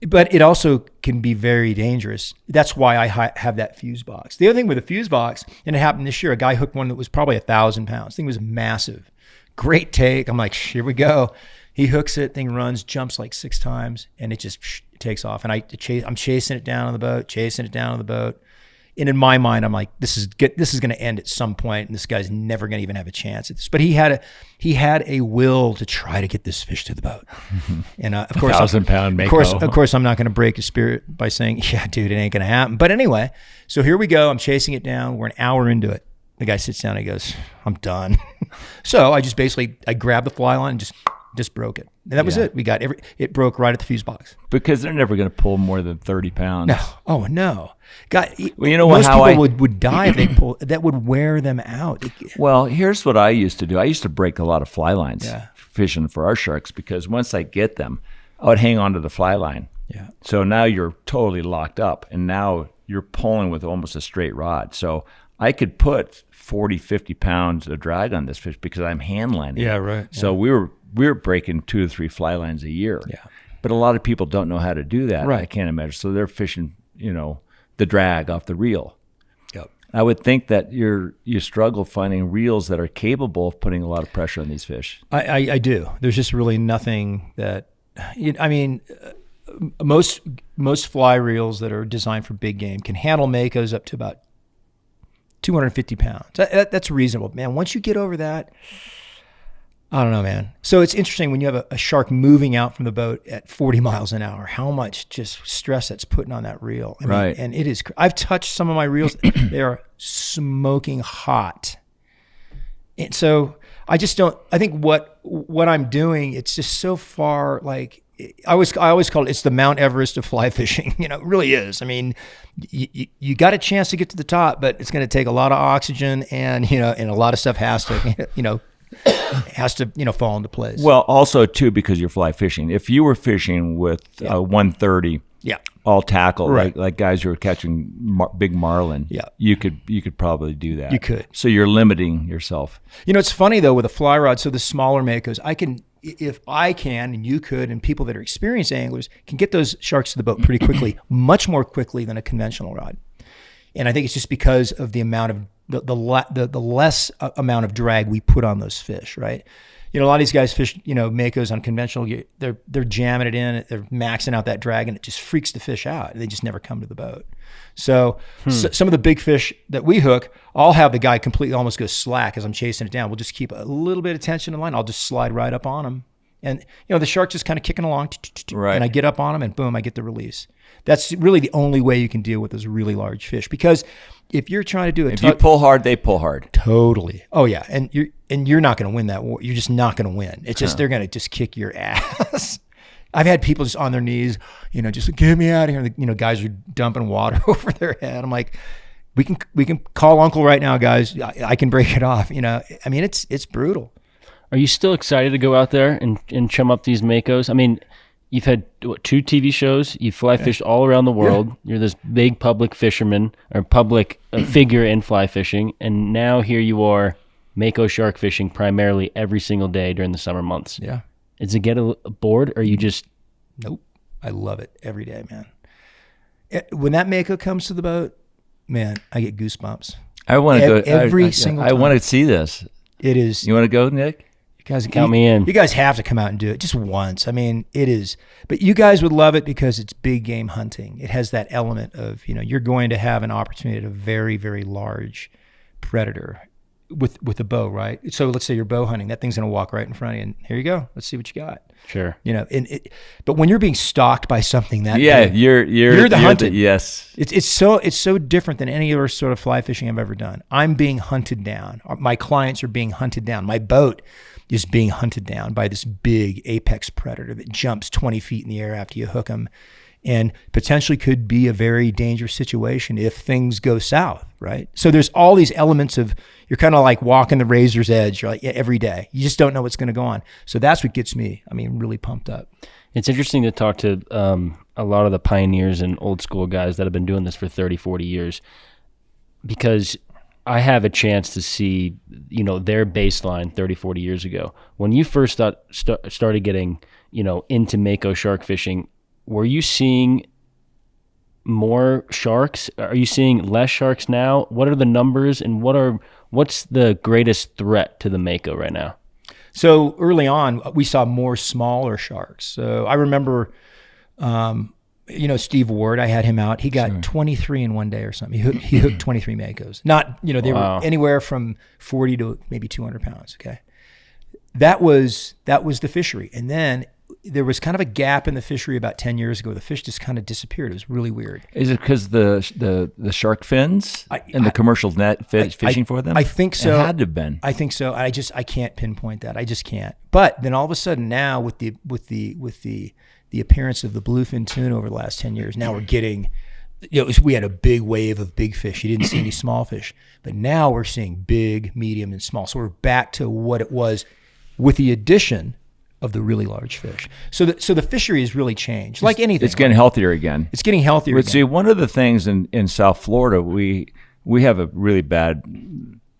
it also can be very dangerous. That's why I have that fuse box. The other thing with the fuse box, and it happened this year, a guy hooked one that was probably 1,000 pounds. The thing was massive. Great take. I'm like, here we go. He hooks it, thing runs, jumps like 6 times, and it just takes off. And I'm chasing it down on the boat, And in my mind, I'm like, this is going to end at some point, and this guy's never going to even have a chance at this. But he had a will to try to get this fish to the boat. And of course, 1,000-pound Mako. Of course, I'm not going to break his spirit by saying, yeah, dude, it ain't going to happen. But anyway, so here we go. I'm chasing it down. We're an hour into it. The guy sits down and he goes, I'm done. So I just I grabbed the fly line and just broke it. And that was it. It broke right at the fuse box. Because they're never going to pull more than 30 pounds. No. Oh, no. God, well, most people would die if they pull. That would wear them out. Well, here's what I used to do. I used to break a lot of fly lines fishing for our sharks, because once I get them, I would hang on to the fly line. Yeah. So now you're totally locked up, and now you're pulling with almost a straight rod. So I could put 40, 50 pounds of drag on this fish because I'm hand lining. Yeah, right. So we were breaking 2 to 3 fly lines a year. Yeah. But a lot of people don't know how to do that. Right. I can't imagine. So they're fishing, the drag off the reel. Yep. I would think that you struggle finding reels that are capable of putting a lot of pressure on these fish. I do. There's just really nothing that, most fly reels that are designed for big game can handle Makos up to about 250 pounds. That's reasonable. Man, once you get over that, I don't know, man. So it's interesting when you have a shark moving out from the boat at 40 miles an hour, how much just stress that's putting on that reel. I mean, Right. and it is, I've touched some of my reels. They are smoking hot. And so I just don't, I think what I'm doing, it's just so far like, I always call it's the Mount Everest of fly fishing. It really is. I mean, you got a chance to get to the top, but it's going to take a lot of oxygen and, and a lot of stuff has to, fall into place. Well, also too, because you're fly fishing. If you were fishing with 130, all tackle, Right. like guys who are catching big marlin, you could probably do that. You could. So you're limiting yourself. It's funny though with a fly rod. So the smaller Makos, if I can, and you could, and people that are experienced anglers can get those sharks to the boat pretty quickly, much more quickly than a conventional rod. And I think it's just because of the amount of the less amount of drag we put on those fish, right? A lot of these guys fish, Makos on conventional. They're jamming it in, they're maxing out that drag, and it just freaks the fish out. They just never come to the boat. So some of the big fish that we hook, I'll have the guy completely almost go slack as I'm chasing it down. We'll just keep a little bit of tension in line. I'll just slide right up on him, and the shark's just kind of kicking along, right. And I get up on him, and boom, I get the release. That's really the only way you can deal with those really large fish, because if you're trying to do if you pull hard, they pull hard. Totally. Oh yeah, and you're not going to win that war. You're just not going to win. It's just they're going to just kick your ass. I've had people just on their knees, just get me out of here. Guys are dumping water over their head. I'm like, we can call uncle right now, guys. I can break it off. I mean, it's brutal. Are you still excited to go out there and chum up these Makos? I mean, you've had 2 TV shows. You fly fished all around the world. Yeah. You're this big public fisherman or public figure in fly fishing, and now here you are, Mako shark fishing primarily every single day during the summer months. Yeah. Does it get bored, or you just? Nope. I love it every day, man. When that Mako comes to the boat, man, I get goosebumps. I want to go every single time. I want to see this. It is. You want to go, Nick? You guys, count me in. You guys have to come out and do it just once. I mean, it is. But you guys would love it because it's big game hunting. It has that element of, you're going to have an opportunity at a very, very large predator with a bow, right? So let's say you're bow hunting. That thing's going to walk right in front of you, and here you go. Let's see what you got. Sure. But when you're being stalked by something that big, you're the hunted. Yes. It's so different than any other sort of fly fishing I've ever done. I'm being hunted down. My clients are being hunted down. My boat is being hunted down by this big apex predator that jumps 20 feet in the air after you hook him, and potentially could be a very dangerous situation if things go south, right? So there's all these elements of, you're kind of like walking the razor's edge, right? Every day. You just don't know what's going to go on. So that's what gets me, really pumped up. It's interesting to talk to a lot of the pioneers and old school guys that have been doing this for 30, 40 years, because I have a chance to see, their baseline 30, 40 years ago. When you first started getting, into Mako shark fishing, were you seeing more sharks? Are you seeing less sharks now? What are the numbers, and what's the greatest threat to the Mako right now? So early on, we saw more smaller sharks. So I remember, Steve Ward, I had him out. He got 23 in one day or something. He hooked 23 Makos. Not, they were anywhere from 40 to maybe 200 pounds. Okay. That was the fishery. And then there was kind of a gap in the fishery about 10 years ago. The fish just kind of disappeared. It was really weird. Is it because the shark fins and the commercial net fishing for them? I think so. It had to have been. I think so. I can't pinpoint that. I just can't. But then all of a sudden now with the appearance of the bluefin tuna over the last 10 years, now we're getting, we had a big wave of big fish. You didn't see any small fish, but now we're seeing big, medium, and small. So we're back to what it was with the addition of the really large fish. So the fishery has really changed. Like anything. It's getting healthier again. It's getting healthier again. See, one of the things in South Florida, we have a really bad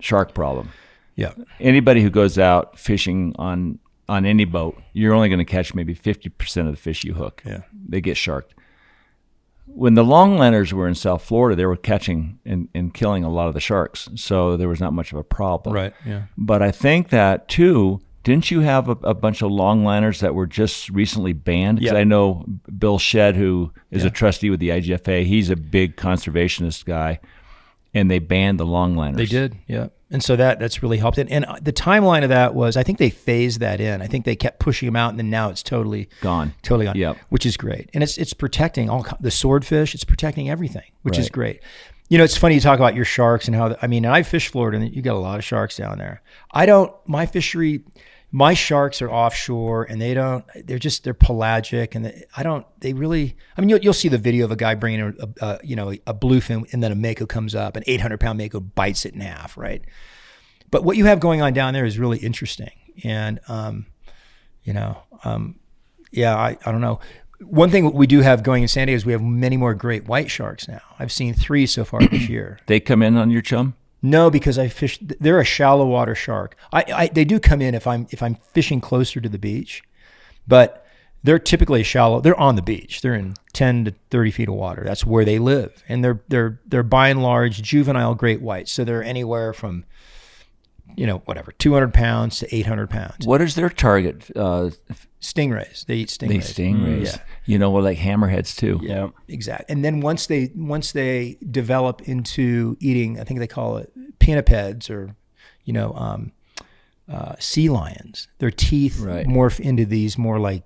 shark problem. Yeah. Anybody who goes out fishing on any boat, you're only going to catch maybe 50% of the fish you hook. Yeah. They get sharked. When the longliners were in South Florida, they were catching and killing a lot of the sharks. So there was not much of a problem. Right, yeah. But I think that, too, didn't you have a bunch of longliners that were just recently banned? Because I know Bill Shedd, who is a trustee with the IGFA, he's a big conservationist guy. and they banned the longliners. They did, yeah. And so that's really helped it. And the timeline of that was, I think they phased that in. I think they kept pushing them out, and then now it's totally gone. Yep. Which is great. And it's protecting the swordfish. It's protecting everything, which is Right. great. You know, it's funny you talk about your sharks and how, and I fish Florida, and you got a lot of sharks down there. My sharks are offshore, and they're pelagic, and you'll see the video of a guy bringing a bluefin, and then a Mako comes up, an 800-pound Mako bites it in half, right? But what you have going on down there is really interesting. And, I don't know. One thing we do have going in San Diego is we have many more great white sharks now. I've seen 3 so far this year. They come in on your chum? No, because they're a shallow water shark. They do come in if I'm fishing closer to the beach, but they're typically shallow. They're on the beach. They're in 10 to 30 feet of water. That's where they live, and they're by and large juvenile great whites. So they're anywhere from 200 pounds to 800 pounds. What is their target? Stingrays. They eat stingrays. They stingrays. Yeah. Like hammerheads too. Yeah. Exactly. And then once they develop into eating, I think they call it pinnipeds or, sea lions, their teeth morph into these more like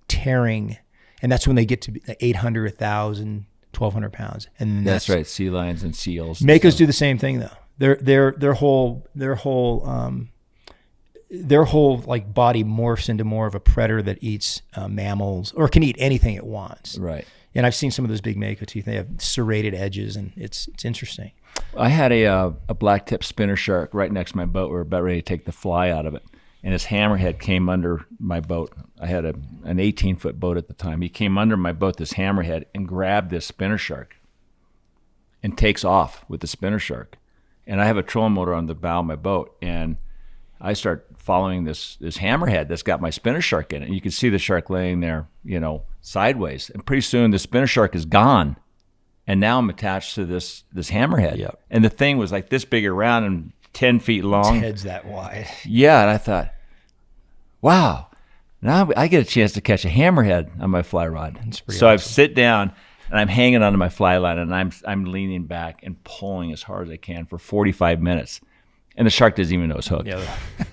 tearing, and that's when they get to be 800, 1,000, 1,200 pounds. And that's right. Sea lions and seals. Makos do the same thing though. Their whole like body morphs into more of a predator that eats mammals or can eat anything it wants. Right. And I've seen some of those big Mako teeth. They have serrated edges, and it's interesting. I had a black tip spinner shark right next to my boat. We were about ready to take the fly out of it, and his hammerhead came under my boat. I had an 18-foot boat at the time. He came under my boat, this hammerhead, and grabbed this spinner shark and takes off with the spinner shark. And I have a trolling motor on the bow of my boat, and I start following this hammerhead that's got my spinner shark in it. And you can see the shark laying there, sideways. And pretty soon the spinner shark is gone, and now I'm attached to this hammerhead. Yep. And the thing was like this big around and 10 feet long. Its head's that wide. Yeah, and I thought, wow, now I get a chance to catch a hammerhead on my fly rod. So I sit down, and I'm hanging onto my fly line, and I'm leaning back and pulling as hard as I can for 45 minutes. And the shark doesn't even know it's hooked. Yeah.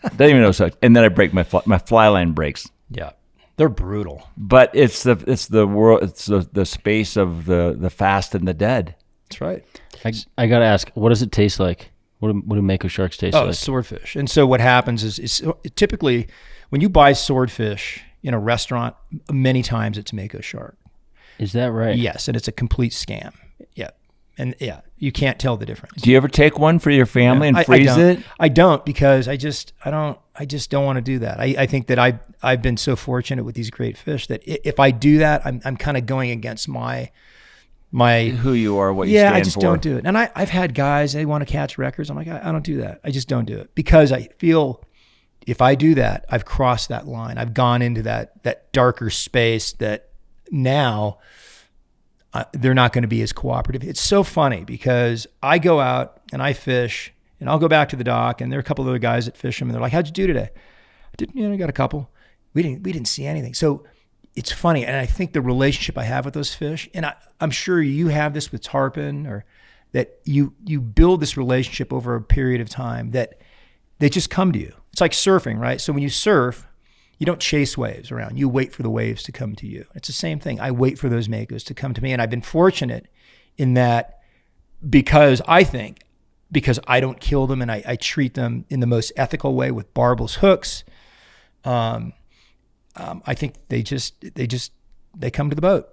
Doesn't even know it's hooked. And then I break my fly line breaks. Yeah. They're brutal. But it's the world. It's the space of the fast and the dead. That's right. I gotta ask, what does it taste like? What do Mako sharks taste like? Swordfish. And so what happens is typically when you buy swordfish in a restaurant, many times it's Mako shark. Is that right? Yes, and it's a complete scam. Yeah. And yeah, you can't tell the difference. Do you ever take one for your family and freeze it? I don't, because I just don't want to do that. I think that I've been so fortunate with these great fish that if I do that, I'm kind of going against my who you are, what you stand for. Yeah, I just don't do it. And I've had guys, they want to catch records. I'm like, I don't do that. I just don't do it, because I feel if I do that, I've crossed that line. I've gone into that darker space that now they're not going to be as cooperative. It's so funny because I go out and I fish, and I'll go back to the dock, and there are a couple of other guys that fish them, and they're like, "How'd you do today?" I got a couple. We didn't see anything. So it's funny, and I think the relationship I have with those fish, and I'm sure you have this with tarpon, or that you build this relationship over a period of time that they just come to you. It's like surfing, right? So when you surf, you don't chase waves around. You wait for the waves to come to you. It's the same thing. I wait for those Makos to come to me. And I've been fortunate in that because I don't kill them, and I treat them in the most ethical way with barbless hooks. I think they come to the boat.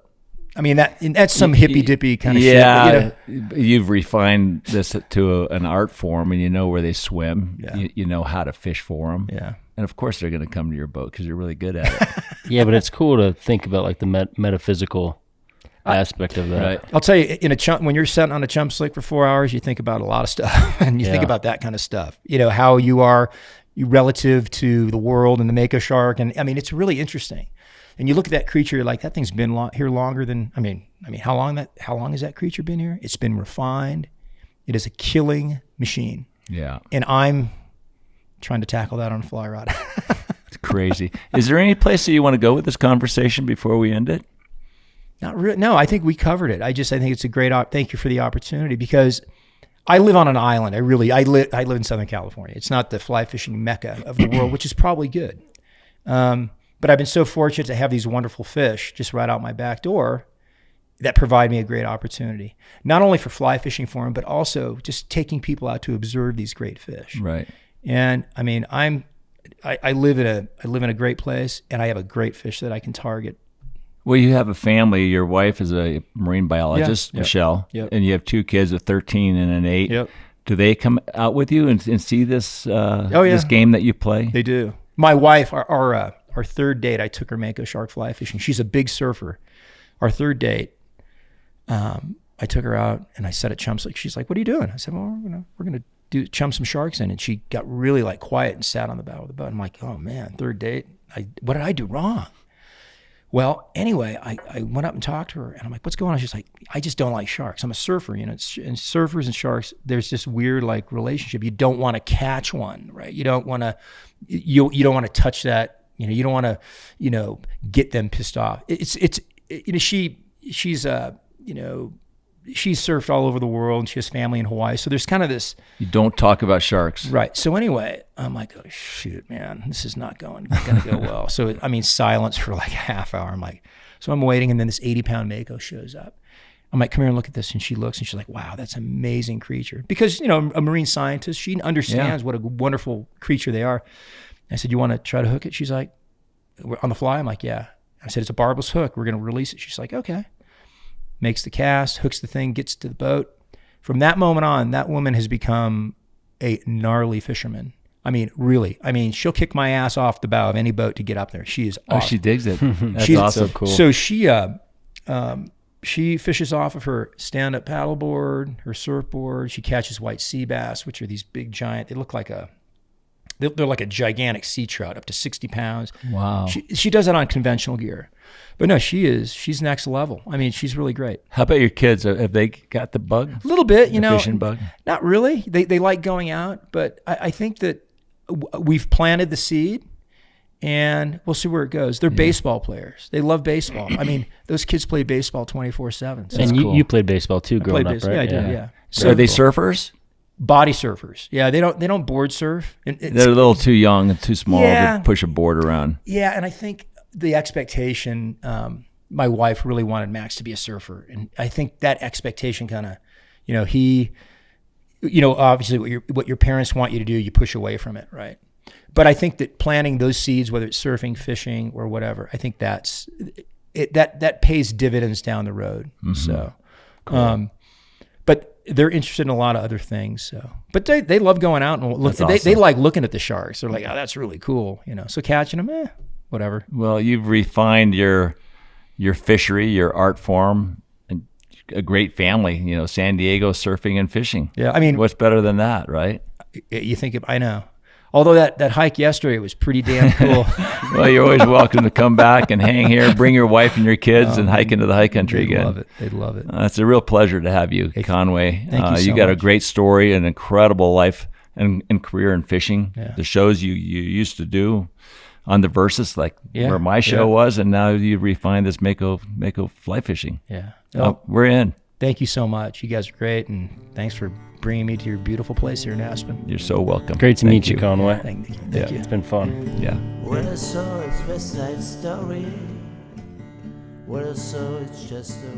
I mean, that's some hippy dippy kind of shit. Yeah, you've refined this to an art form, and you know where they swim. Yeah. You know how to fish for them. Yeah. And of course, they're going to come to your boat because you're really good at it. Yeah, but it's cool to think about like the metaphysical aspect of that. Right. I'll tell you, when you're sitting on a chump slick for 4 hours, you think about a lot of stuff, and you think about that kind of stuff. How you are relative to the world and the Mako shark, and I mean, it's really interesting. And you look at that creature, you're like, that thing's been here longer than I mean, how long has that creature been here? It's been refined. It is a killing machine. Yeah. And I'm trying to tackle that on a fly rod. It's crazy. Is there any place that you want to go with this conversation before we end it? Not really. No, I think we covered it. I think it's a great. Thank you for the opportunity, because I live on an island. I live in Southern California. It's not the fly fishing mecca of the world, which is probably good. But I've been so fortunate to have these wonderful fish just right out my back door that provide me a great opportunity, not only for fly fishing for them, but also just taking people out to observe these great fish. Right. And I mean, I live in a great place, and I have a great fish that I can target. Well, you have a family. Your wife is a marine biologist, Michelle, and you have 2 kids, a 13 and an 8. Yep. Do they come out with you and see this this game that you play? They do. My wife, our third date, I took her Mako shark fly fishing. She's a big surfer. Our third date, I took her out and I set at chumps. Like, she's like, "What are you doing?" I said, "Well, we're gonna chum some sharks in." And she got really like quiet and sat on the bow of the boat. I'm like, "Oh man, third date. What did I do wrong?" Well, anyway, I went up and talked to her, and I'm like, "What's going on?" She's like, "I just don't like sharks. I'm a surfer, and surfers and sharks, there's this weird like relationship. You don't want to catch one, right? You don't want to, you don't want to touch that. You don't want to, get them pissed off. She's surfed all over the world, and she has family in Hawaii. So there's kind of this. You don't talk about sharks. Right. So anyway, I'm like, "Oh, shoot, man, this is not going to go well." So, I mean, silence for like a half hour. I'm like, so I'm waiting, and then this 80-pound Mako shows up. I'm like, "Come here and look at this." And she looks, and she's like, "Wow, that's an amazing creature." Because, a marine scientist, she understands what a wonderful creature they are. I said, "You want to try to hook it?" She's like, "On the fly?" I'm like, "Yeah." I said, "It's a barbless hook. We're going to release it." She's like, "Okay." Makes the cast, hooks the thing, gets to the boat. From that moment on, that woman has become a gnarly fisherman. I mean, really. I mean, she'll kick my ass off the bow of any boat to get up there. She is awesome. Oh, she digs it. That's She's awesome. so cool. So she fishes off of her stand-up paddleboard, her surfboard. She catches white sea bass, which are these big, giant. They look like they're like a gigantic sea trout, up to 60 pounds. Wow. She does that on conventional gear. But no, she's next level. I mean, she's really great. How about your kids? Have they got the bug? A little bit, The fishing bug? Not really. They like going out, but I think that we've planted the seed, and we'll see where it goes. They're baseball players. They love baseball. I mean, those kids play baseball 24/7. So And you played baseball too growing up, right? Yeah, I did, yeah. So are they surfers? Body surfers. Yeah, they don't board surf. They're a little too young and too small to push a board around. Yeah, and I think the expectation, my wife really wanted Max to be a surfer. And I think that expectation kind of, obviously what your parents want you to do, you push away from it, right? But I think that planting those seeds, whether it's surfing, fishing, or whatever, I think that pays dividends down the road. Mm-hmm. So, cool. But they're interested in a lot of other things. So, but they love going out and look. Awesome. They like looking at the sharks. They're like, "Oh, that's really cool," So catching them, whatever. Well, you've refined your fishery, your art form, and a great family. San Diego surfing and fishing. Yeah, I mean, what's better than that, right? You think I know. Although that hike yesterday was pretty damn cool. Well, you're always welcome to come back and hang here, bring your wife and your kids, and hike into the high country again. They'd love it. It's a real pleasure to have you, Conway. Thank you so You got much. a great story, an incredible life and career in fishing. Yeah. The shows you used to do on the Versus, like where my show was, and now you refined this Mako fly fishing. Yeah. We're in. Thank you so much. You guys are great, and thanks for bringing me to your beautiful place here in Aspen. You're so welcome. Great to meet you, Conway. Thank you. It's been fun. Yeah. When I saw it's West Side Story, when I saw it's just a